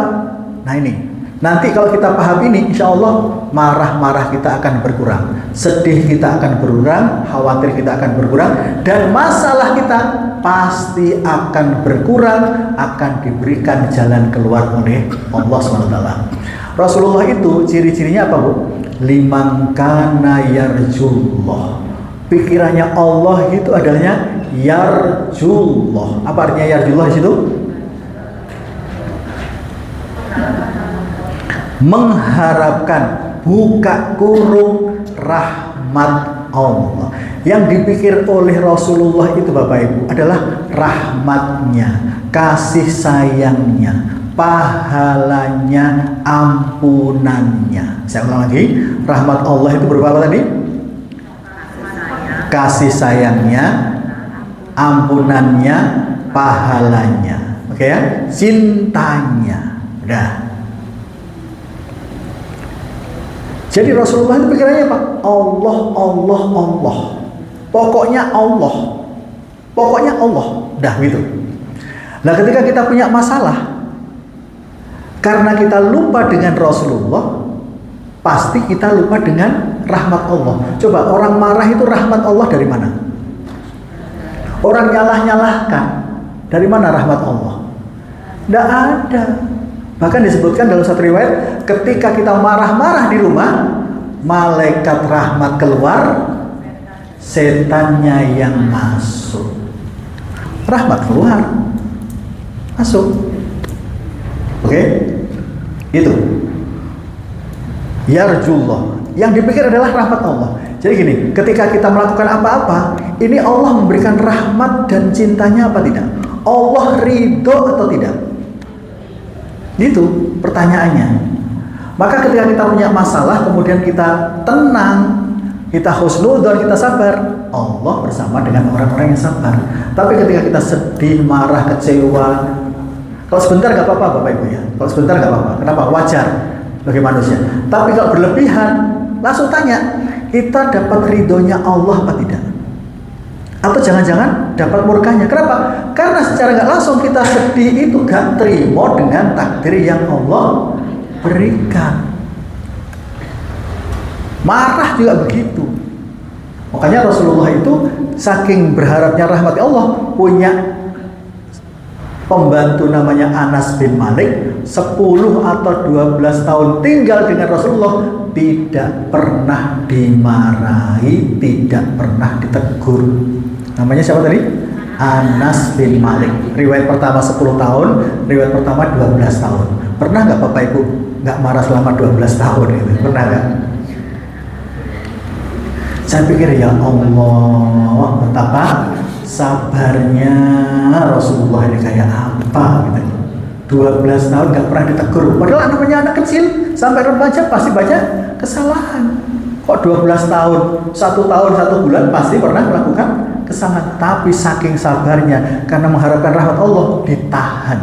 Nah ini, nanti kalau kita paham ini, insya Allah marah-marah kita akan berkurang, sedih kita akan berkurang, khawatir kita akan berkurang, dan masalah kita pasti akan berkurang, akan diberikan jalan keluar oleh Allah SWT. Rasulullah itu ciri-cirinya apa Bu? Liman kana yarjullah. Pikirannya Allah itu adanya yarjullah. Apa artinya yarjullah di situ? Mengharapkan buka kurung rahmat Allah. Yang dipikir oleh Rasulullah itu Bapak Ibu adalah rahmatnya, kasih sayangnya, pahalanya, ampunannya. Saya ulang lagi, rahmat Allah itu berupa apa tadi? Kasih sayangnya, ampunannya, pahalanya. Oke ya, cintanya. Udah. Jadi Rasulullah itu pikirannya apa? Allah, Allah, Allah. Pokoknya Allah. Pokoknya Allah. Udah gitu. Nah, ketika kita punya masalah, karena kita lupa dengan Rasulullah, pasti kita lupa dengan rahmat Allah. Coba orang marah itu rahmat Allah dari mana? Orang nyalah-nyalahkan, dari mana rahmat Allah? Tidak ada. Bahkan disebutkan dalam satu riwayat, ketika kita marah-marah di rumah, malaikat rahmat keluar, setannya yang masuk. Rahmat keluar, masuk. Oke? Itu. Yarjullah. Yang dipikir adalah rahmat Allah. Jadi gini, ketika kita melakukan apa-apa, ini Allah memberikan rahmat dan cintanya apa tidak? Allah ridho atau tidak? Itu pertanyaannya. Maka ketika kita punya masalah, kemudian kita tenang, kita husnudzon, kita sabar, Allah bersama dengan orang-orang yang sabar. Tapi ketika kita sedih, marah, kecewa, kalau sebentar gak apa-apa Bapak Ibu ya. Kalau sebentar gak apa-apa. Kenapa? Wajar bagi manusia. Tapi kalau berlebihan, langsung tanya, kita dapat ridhonya Allah apa tidak? Atau jangan-jangan dapat murkanya. Kenapa? Karena secara gak langsung kita sedih itu gak terima dengan takdir yang Allah berikan. Marah juga begitu. Makanya Rasulullah itu saking berharapnya rahmat Allah, punya pembantu namanya Anas bin Malik, 10 atau 12 tahun tinggal dengan Rasulullah, tidak pernah dimarahi, tidak pernah ditegur. Namanya siapa tadi? Anas bin Malik. Riwayat pertama 10 tahun, riwayat pertama 12 tahun. Pernah nggak Bapak Ibu nggak marah selama 12 tahun gitu? Pernah nggak? Saya pikir ya Allah, betapa sabarnya Rasulullah ini kayak apa gitu. 12 tahun nggak pernah ditegur. Padahal namanya anak kecil, sampai remaja pasti baca kesalahan. Kok 12 tahun, 1 tahun 1 bulan pasti pernah melakukan kesalahan. Tapi saking sabarnya, karena mengharapkan rahmat Allah, ditahan.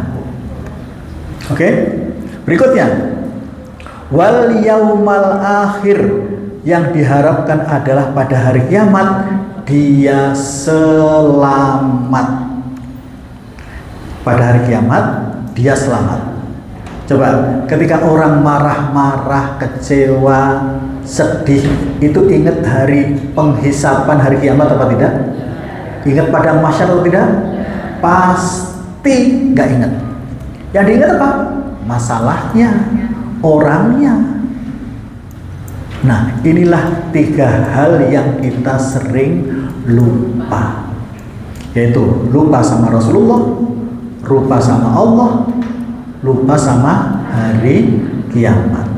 Oke? Berikutnya, wal yaumal akhir. Yang diharapkan adalah pada hari kiamat dia selamat. Pada hari kiamat dia selamat. Coba ketika orang marah-marah, kecewa, sedih, itu ingat hari penghisapan hari kiamat apa tidak? Ingat padang mahsyar atau tidak? Pasti nggak ingat. Yang diingat apa? Masalahnya, orangnya. Nah, inilah 3 hal yang kita sering lupa. Yaitu lupa sama Rasulullah, lupa sama Allah, lupa sama hari kiamat.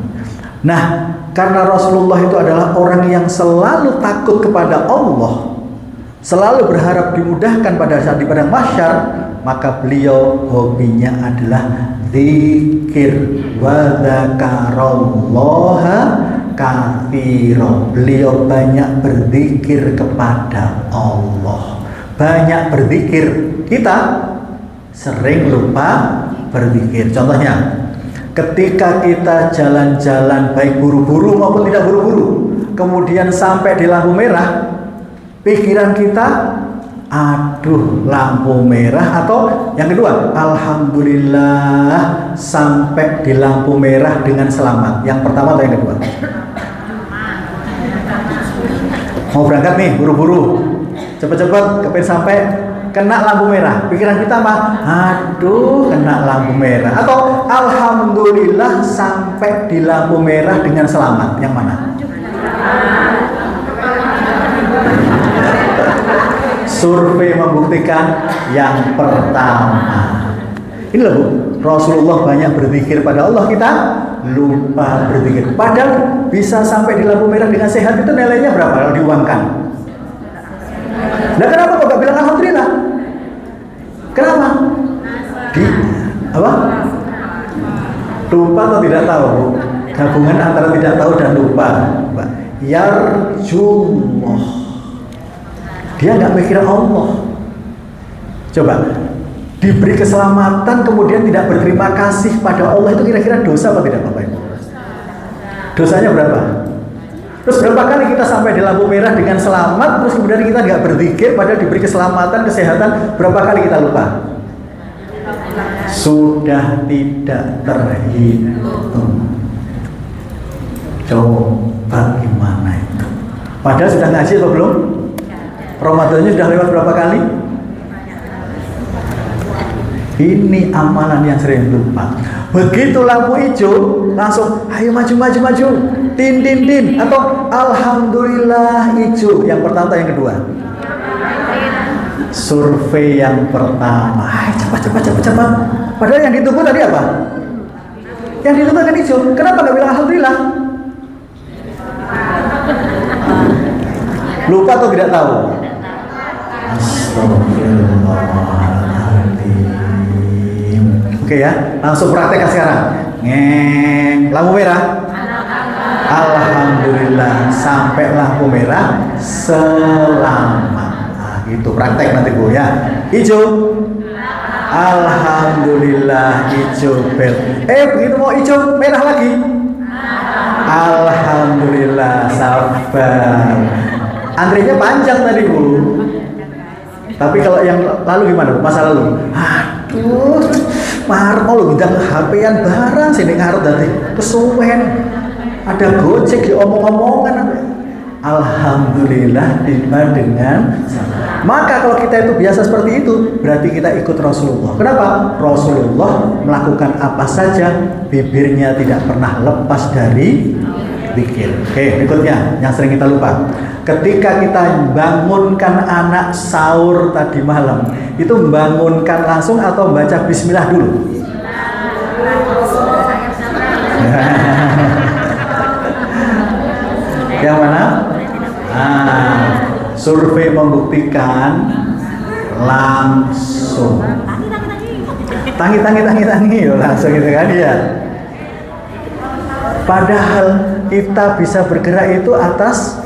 Nah, karena Rasulullah itu adalah orang yang selalu takut kepada Allah, selalu berharap dimudahkan pada saat di padang mahsyar, maka beliau hobinya adalah zikir wa dzakarallaha katsira. Beliau banyak berzikir kepada Allah, banyak berzikir. Kita sering lupa berzikir. Contohnya, ketika kita jalan-jalan baik buru-buru maupun tidak buru-buru, kemudian sampai di lampu merah, pikiran kita, aduh lampu merah, atau yang kedua, alhamdulillah sampai di lampu merah dengan selamat. Yang pertama atau yang kedua? Mau berangkat nih buru-buru, cepet-cepet kepin sampai kena lampu merah, pikiran kita apa? Aduh kena lampu merah, atau alhamdulillah sampai di lampu merah dengan selamat. Yang mana? Survei membuktikan yang pertama. Ini loh Bu, Rasulullah banyak berzikir pada Allah, kita lupa berzikir. Padahal bisa sampai di lampu merah dengan sehat itu nilainya berapa kalau diuangkan? Nah kenapa kok gak bilang alhamdulillah? Kenapa? Apa? Lupa atau tidak tahu? Gabungan antara tidak tahu dan lupa. Yarjullah. Dia nggak mikir Allah. Coba diberi keselamatan kemudian tidak berterima kasih pada Allah, itu kira-kira dosa apa tidak Bapak Ibu? Dosanya berapa? Terus berapa kali kita sampai di lampu merah dengan selamat, terus kemudian kita nggak berzikir padahal diberi keselamatan, kesehatan, berapa kali kita lupa? Sudah tidak terhitung. Coba gimana itu? Padahal sudah ngaji atau belum? Ramadannya sudah lewat berapa kali? Ini amalan yang sering lupa. Begitu lampu hijau, langsung ayo maju maju maju, tin tin tin, atau alhamdulillah hijau. Yang pertama, yang kedua. Survei yang pertama, cepat cepat cepat cepat. Padahal yang ditunggu tadi apa? Yang ditunggu tadi hijau. Kenapa nggak bilang alhamdulillah? Lupa atau tidak tahu? Astagfirullahaladzim. Oke ya, langsung praktekkan sekarang. Ngeng, lampu merah. Alhamdulillah, sampai lampu merah selamat. Nah, gitu praktek nanti Bu ya. Hijau. Alhamdulillah hijau bel. Begitu mau hijau merah lagi. Alhamdulillah sabar. Antrinya panjang tadi Bu. Tapi kalau yang lalu gimana? Masa lalu? Aduh, marah mau lu bintang HP-an barang sini ngarep tadi. Kesuwen. Ada Gojek diomong-omongan. Alhamdulillah tiba dengan maka kalau kita itu biasa seperti itu, berarti kita ikut Rasulullah. Kenapa? Rasulullah melakukan apa saja, bibirnya tidak pernah lepas dari zikir. Oke, berikutnya yang sering kita lupa. Ketika kita bangunkan anak sahur tadi malam, itu membangunkan langsung atau baca bismillah dulu? Yang mana? Survei membuktikan langsung. Tangi, langsung gitu kan ya. Padahal kita bisa bergerak itu atas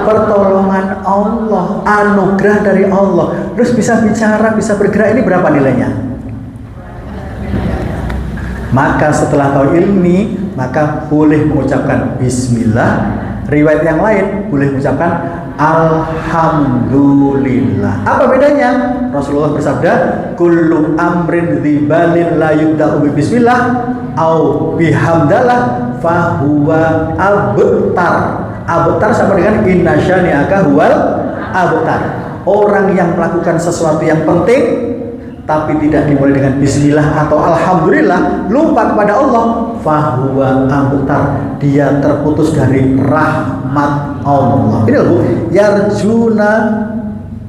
pertolongan Allah, anugerah dari Allah. Terus bisa bicara, bisa bergerak, ini berapa nilainya? Maka setelah tahu ini, maka boleh mengucapkan bismillah. Riwayat yang lain boleh mengucapkan alhamdulillah. Apa bedanya? Rasulullah bersabda, kullu amrin dzibalin la yubda'u bi bismillah au bihamdalah fahuwa abtar. Abtar sama dengan inna syani'aka huwal abtar. Orang yang melakukan sesuatu yang penting tapi tidak dimulai dengan bismillah atau alhamdulillah, lupa kepada Allah, fahuwa abtar, dia terputus dari rahmat Allah. Ini loh,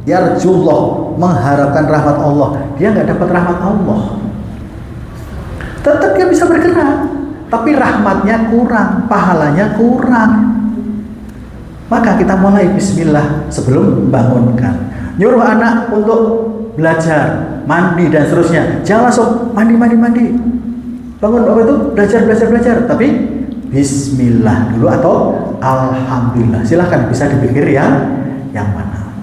yarjullah, mengharapkan rahmat Allah, dia nggak dapat rahmat Allah. Tetap dia bisa bergerak, tapi rahmatnya kurang, pahalanya kurang. Maka kita mulai bismillah sebelum membangunkan. Nyuruh anak untuk belajar, mandi dan seterusnya. Jangan langsung mandi. Bangun apa itu? Belajar. Tapi bismillah dulu atau alhamdulillah. Silahkan bisa dipikir yang mana.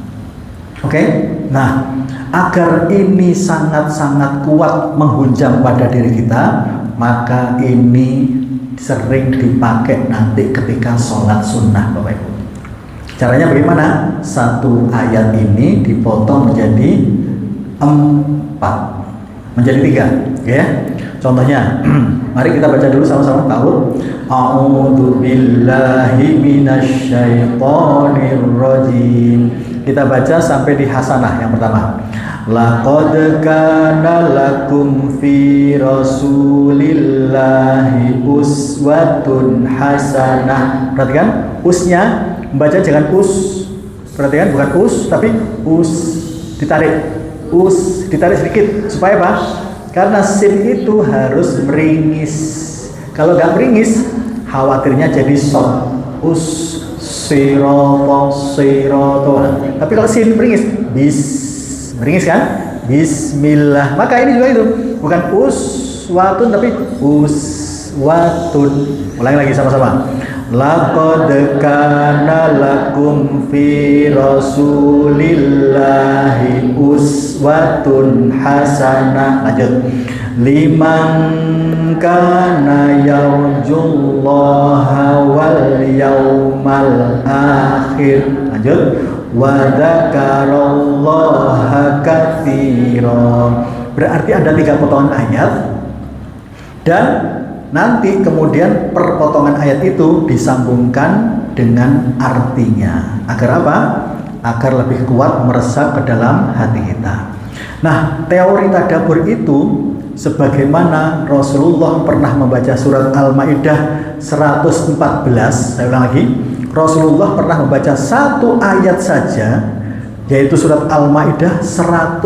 Oke? Nah, agar ini sangat-sangat kuat menghunjam pada diri kita, maka ini sering dipakai nanti ketika sholat sunnah Bapak Ibu. Caranya bagaimana? Satu ayat ini dipotong menjadi 4, menjadi 3, ya. Contohnya, mari kita baca dulu sama-sama. Tahu? A'udzu billahi minasyaitonir rajim. Kita baca sampai di hasanah yang pertama. Laqad kana lakum fi rasulillahi uswatun hasanah. Perhatikan, usnya membaca jangan us. Perhatikan, bukan us tapi us. Ditarik sedikit supaya apa? Karena sin itu harus meringis. Kalau nggak meringis, khawatirnya jadi shot. Siroto. Tapi kalau sin meringis, meringis kan? Bismillah. Maka ini juga itu, bukan uswatun tapi uswatun. Ulangi lagi sama-sama. Laqad kana lakum fi rasulillahi uswatun hasanah. Lanjut. Liman kana yarjullaha wal yawmal akhir. Lanjut. Wa dzakarallaha katsiran. Berarti ada 3 potongan ayat dan nanti kemudian perpotongan ayat itu disambungkan dengan artinya. Agar apa? Agar lebih kuat meresap ke dalam hati kita. Nah, teori tadabbur itu sebagaimana Rasulullah pernah membaca surat Al-Maidah 114. Saya ulang lagi. Rasulullah pernah membaca 1 ayat saja, yaitu surat Al-Maidah 114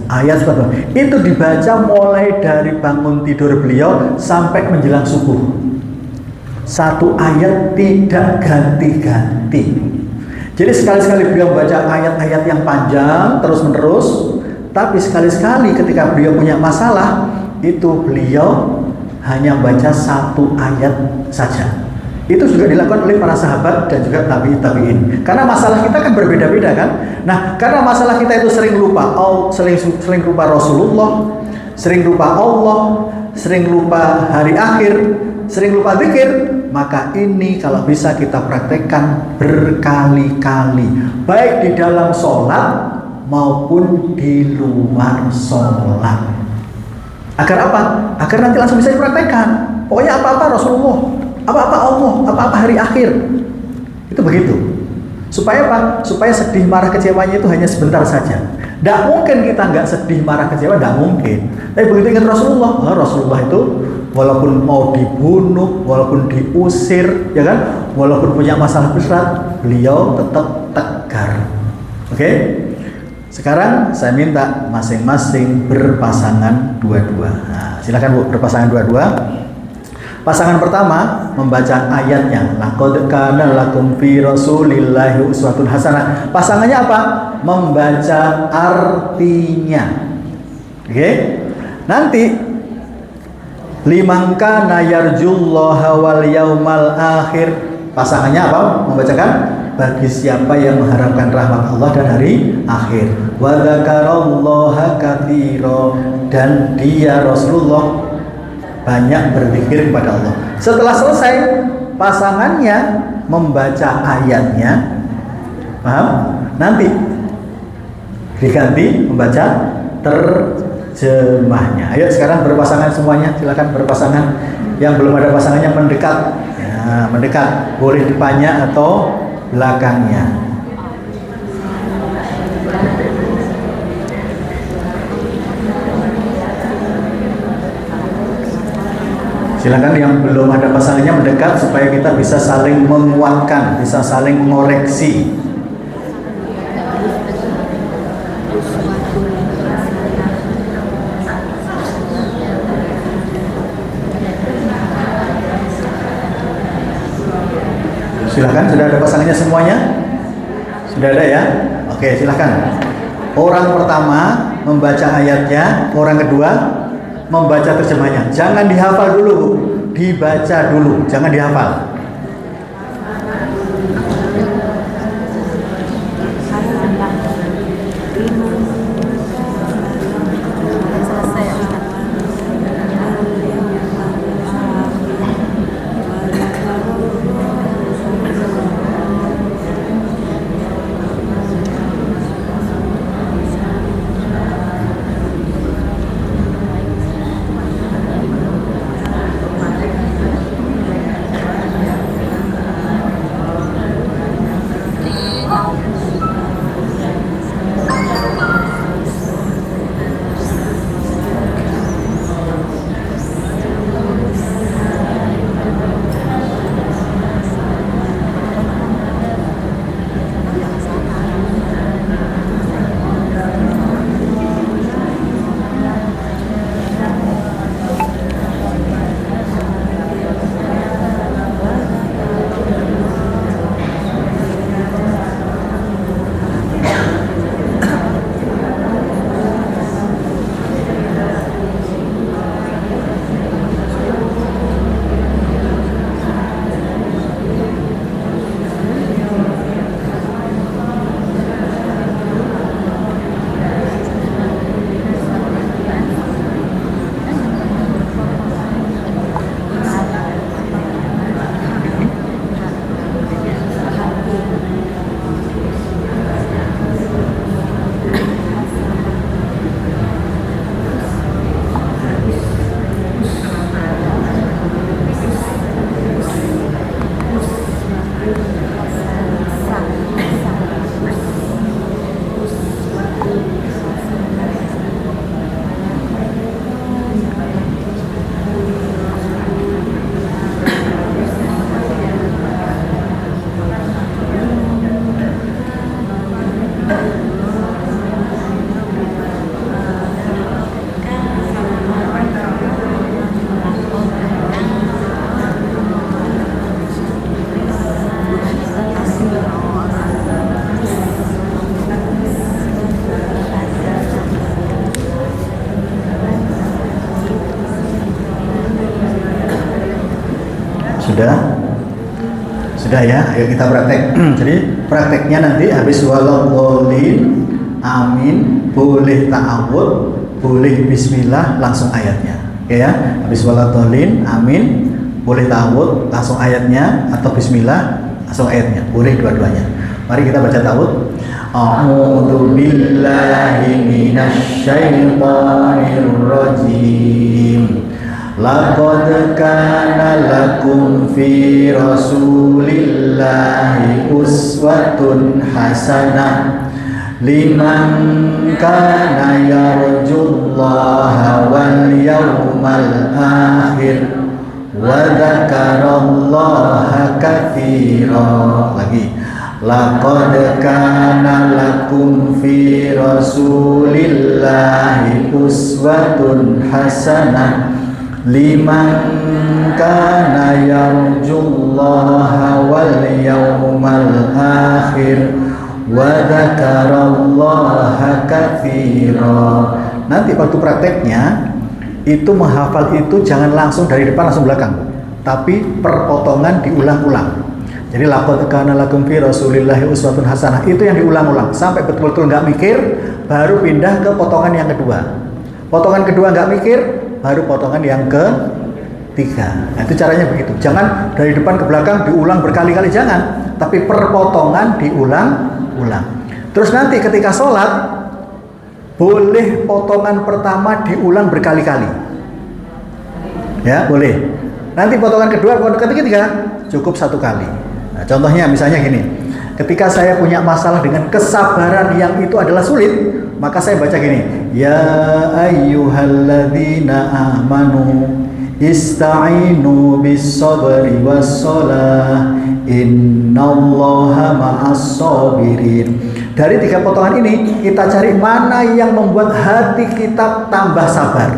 ayat 114. Itu dibaca mulai dari bangun tidur beliau sampai menjelang subuh. 1 ayat tidak ganti-ganti. Jadi sekali-sekali beliau membaca ayat-ayat yang panjang terus-menerus, tapi sekali-sekali ketika beliau punya masalah, itu beliau hanya baca 1 ayat saja. Itu juga dilakukan oleh para sahabat dan juga tabi'in. Karena masalah kita kan berbeda-beda kan. Nah, karena masalah kita itu sering lupa, sering lupa Rasulullah, sering lupa Allah, sering lupa hari akhir, sering lupa zikir, maka ini kalau bisa kita praktekkan berkali-kali, baik di dalam sholat maupun di luar sholat. Agar apa? Agar nanti langsung bisa dipraktekkan. Pokoknya apa-apa Rasulullah, apa-apa Allah, apa-apa hari akhir. Itu begitu. Supaya apa? Supaya sedih, marah, kecewanya itu hanya sebentar saja. Tidak mungkin kita nggak sedih, marah, kecewa, tidak mungkin. Tapi begitu ingat Rasulullah, Rasulullah itu walaupun mau dibunuh, walaupun diusir, ya kan, walaupun punya masalah berat, beliau tetap tegar. Oke? Sekarang saya minta masing-masing berpasangan dua-dua. Nah, silakan Bu, berpasangan dua-dua. Pasangan pertama membaca ayatnya, laqad kana lakum fi rasulillahi uswatun hasanah. Pasangannya apa? Membaca artinya. Oke? Nanti liman kana yarjullaha wal yaumal akhir. Pasangannya apa? Membacakan bagi siapa yang mengharapkan rahmat Allah dan hari akhir. Wa dzakarallaha katsira, dan dia Rasulullah banyak berzikir kepada Allah. Setelah selesai, pasangannya membaca ayatnya, paham? Nanti diganti membaca terjemahnya. Ayo sekarang berpasangan semuanya, silakan berpasangan. Yang belum ada pasangannya mendekat, ya, mendekat. Boleh depannya atau belakangnya. Silakan yang belum ada pasangannya mendekat supaya kita bisa saling menguatkan, bisa saling mengoreksi. Silakan, sudah ada pasangannya semuanya? Sudah ada ya? Oke, silakan. Orang pertama membaca ayatnya, orang kedua membaca terjemahnya. Jangan dihafal dulu, Bu. Dibaca dulu, jangan dihafal. Sudah ya, ayo kita praktek. Jadi prakteknya nanti habis waladhdallin, amin, boleh ta'awud, boleh bismillah, langsung ayatnya. Oke ya, habis waladhdallin, amin, boleh ta'awud, langsung ayatnya, atau bismillah, langsung ayatnya. Boleh dua-duanya. Mari kita baca ta'awud. A'udzu billahi minasyaitonir rajim. Laqad kana lakum fi rasulillahi uswatun hasanah liman kana yarjullaha wal yawmal akhir wa dzakarallaha katsira. Lagi. Laqad kana lakum fi rasulillahi uswatun hasanah liman kana yarjullaha wal yawmal akhir wa dzakarallaha katsira. Nanti waktu prakteknya itu menghafal itu jangan langsung dari depan langsung belakang, tapi perpotongan diulang-ulang. Jadi laqad kana lakum fi rasulillahi uswatun hasanah itu yang diulang-ulang sampai betul-betul nggak mikir, baru pindah ke potongan yang kedua. Potongan kedua nggak mikir, baru potongan yang ketiga. Nah, itu caranya begitu. Jangan dari depan ke belakang diulang berkali-kali, jangan. Tapi per potongan diulang-ulang. Terus nanti ketika sholat, boleh potongan pertama diulang berkali-kali. Ya, boleh. Nanti potongan kedua, potongan ketiga cukup satu kali. Nah, contohnya misalnya gini. Ketika saya punya masalah dengan kesabaran yang itu adalah sulit, maka saya baca gini, ya ayyuhalladzina amanu ista'inu bis-sabri was-shalah innallaha ma'as-sabirin. Dari tiga potongan ini kita cari mana yang membuat hati kita tambah sabar.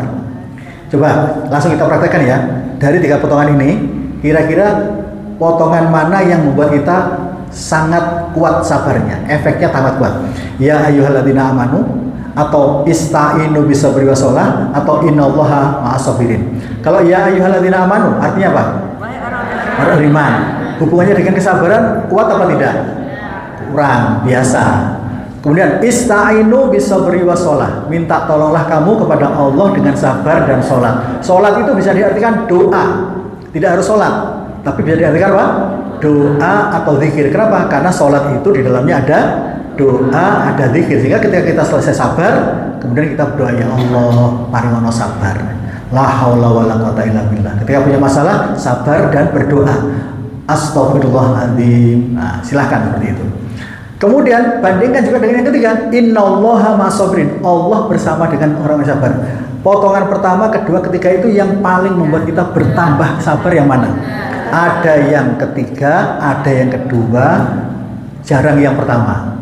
Coba langsung kita praktekkan ya. Dari tiga potongan ini kira-kira potongan mana yang membuat kita sangat kuat sabarnya, efeknya sangat kuat. Ya ayyuhalladzina amanu atau ista'inu bisabri wassalah atau innallaha ma'as-sabirin. Kalau ya ayyuhalladzina amanu artinya apa? Orang beriman. Hubungannya dengan kesabaran kuat apa tidak? Kurang, biasa. Kemudian ista'inu bisabri wassalah, minta tolonglah kamu kepada Allah dengan sabar dan sholat. Sholat itu bisa diartikan doa, tidak harus sholat, tapi bisa diartikan apa? Doa atau zikir. Kenapa? Karena sholat itu di dalamnya ada doa, ada zikir. Sehingga ketika kita selesai sabar, kemudian kita berdoa, ya Allah, paringono sabar. La haula wala quwata illa billah. Ketika punya masalah, sabar dan berdoa. Astagfirullahaladzim. Nah, silahkan seperti itu. Kemudian bandingkan juga dengan yang ketiga, innallaha ma'as-sabirin. Allah bersama dengan orang yang sabar. Potongan pertama, kedua, ketiga itu yang paling membuat kita bertambah sabar yang mana? Ada yang ketiga, ada yang kedua, jarang yang pertama.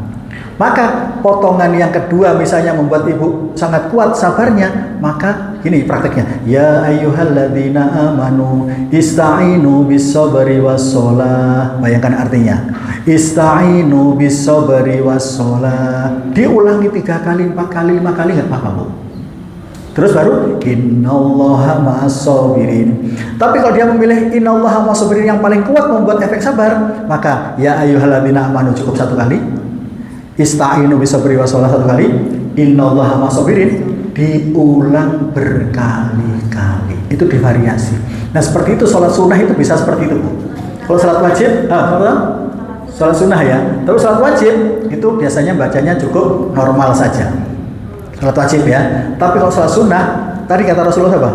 Maka potongan yang kedua misalnya membuat ibu sangat kuat sabarnya, maka gini prakteknya. Ya ayyuhalladzina amanu ista'inu bis-sabri was-shalah. Bayangkan artinya. Ista'inu bis-sabri was-shalah. Diulangi 3 kali, 4 kali, 5 kali enggak apa-apa, Bu. Terus baru innallaha ma'as-sabirin. Tapi kalau dia memilih innallaha ma'as-sabirin yang paling kuat membuat efek sabar, maka ya ayyuhalladzina amanu cukup 1 kali. Ista'inu bis-sabri was-shalah 1 kali. Innallaha ma'as-sabirin diulang berkali-kali. Itu divariasi. Nah, seperti itu sholat sunnah itu bisa seperti itu, Bu. Kalau sholat wajib, sholat sunnah ya. Terus sholat wajib itu biasanya bacanya cukup normal saja. Sholat wajib ya. Tapi kalau sholat sunnah, tadi kata Rasulullah apa?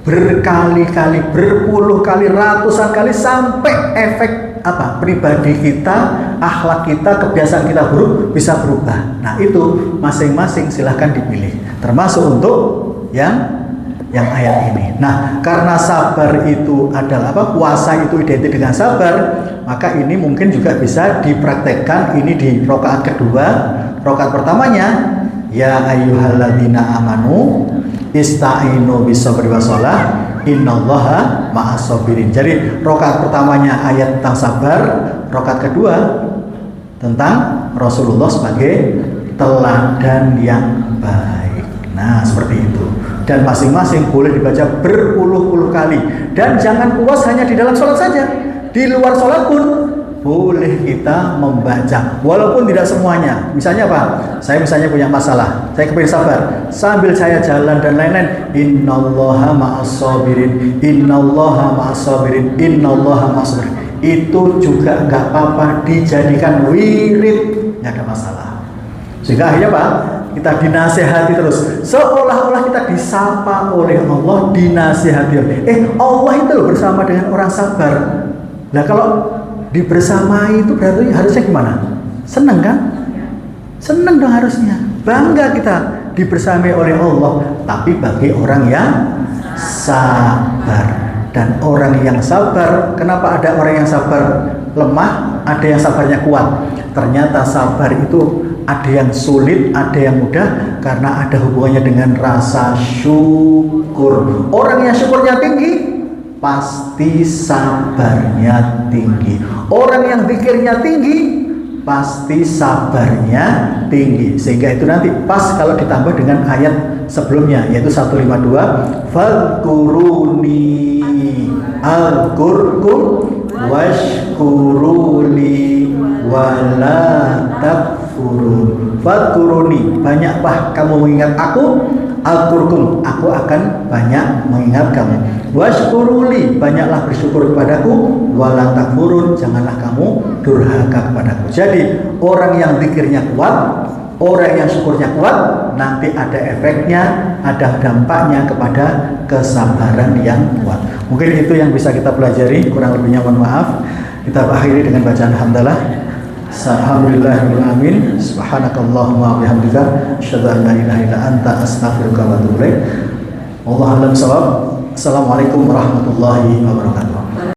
Berkali-kali, berpuluh kali, ratusan kali sampai efek apa? Pribadi kita, akhlak kita, kebiasaan kita buruk bisa berubah. Nah, itu masing-masing silahkan dipilih. Termasuk untuk yang ayat ini. Nah, karena sabar itu adalah apa? Puasa itu identik dengan sabar, maka ini mungkin juga bisa dipraktekkan ini di rakaat kedua. Rakaat pertamanya, ya ayyuhalladzina amanu ista'inu bisabri wassalah innallaha ma'as sabirin. Jadi rakaat pertamanya ayat tentang sabar, rakaat kedua tentang Rasulullah sebagai teladan yang baik. Nah, seperti itu. Dan masing-masing boleh dibaca berpuluh-puluh kali. Dan jangan puas hanya di dalam sholat saja. Di luar sholat pun boleh kita membaca. Walaupun tidak semuanya. Misalnya apa? Saya misalnya punya masalah. Saya kepingin sabar. Sambil saya jalan dan lain-lain. Innallaha ma'as sabirin. Innallaha ma'as sabirin. Innallaha ma'as sabirin. Itu juga nggak apa-apa dijadikan wirid. Nggak ada masalah. Sehingga akhirnya Pak, kita dinasehati terus, seolah-olah kita disapa oleh Allah, dinasehati. Allah itu loh bersama dengan orang sabar. Nah, kalau dibersamai itu berarti harusnya gimana? Seneng kan? Seneng dong harusnya. Bangga kita dibersamai oleh Allah. Tapi bagi orang yang sabar. Dan orang yang sabar, kenapa ada orang yang sabar lemah, ada yang sabarnya kuat? Ternyata sabar itu ada yang sulit, ada yang mudah, karena ada hubungannya dengan rasa syukur. Orang yang syukurnya tinggi, pasti sabarnya tinggi. Orang yang zikirnya tinggi, pasti sabarnya tinggi. Sehingga itu nanti pas kalau ditambah dengan ayat sebelumnya, yaitu 152, fadkuruni alkurkum washkuruli wala takfurun. Fadkuruni, banyaklah kamu mengingat aku, alkurkum, aku akan banyak mengingat kamu. Washkuruli, banyaklah bersyukur kepadaku, wala takfurun, janganlah kamu durhaka kepadaku. Jadi orang yang zikirnya kuat, orang yang syukurnya kuat, nanti ada efeknya, ada dampaknya kepada kesabaran yang kuat. Mungkin itu yang bisa kita pelajari, kurang lebihnya mohon maaf. Kita akhiri dengan bacaan hamdalah. Alhamdulillahirrahmanirrahim. Subhanakallahumma bihamdika asyhadu an la ilaha illa anta astaghfiruka wa atubu ilaik. Wallahu a'lam bishawab. Assalamualaikum warahmatullahi wabarakatuh.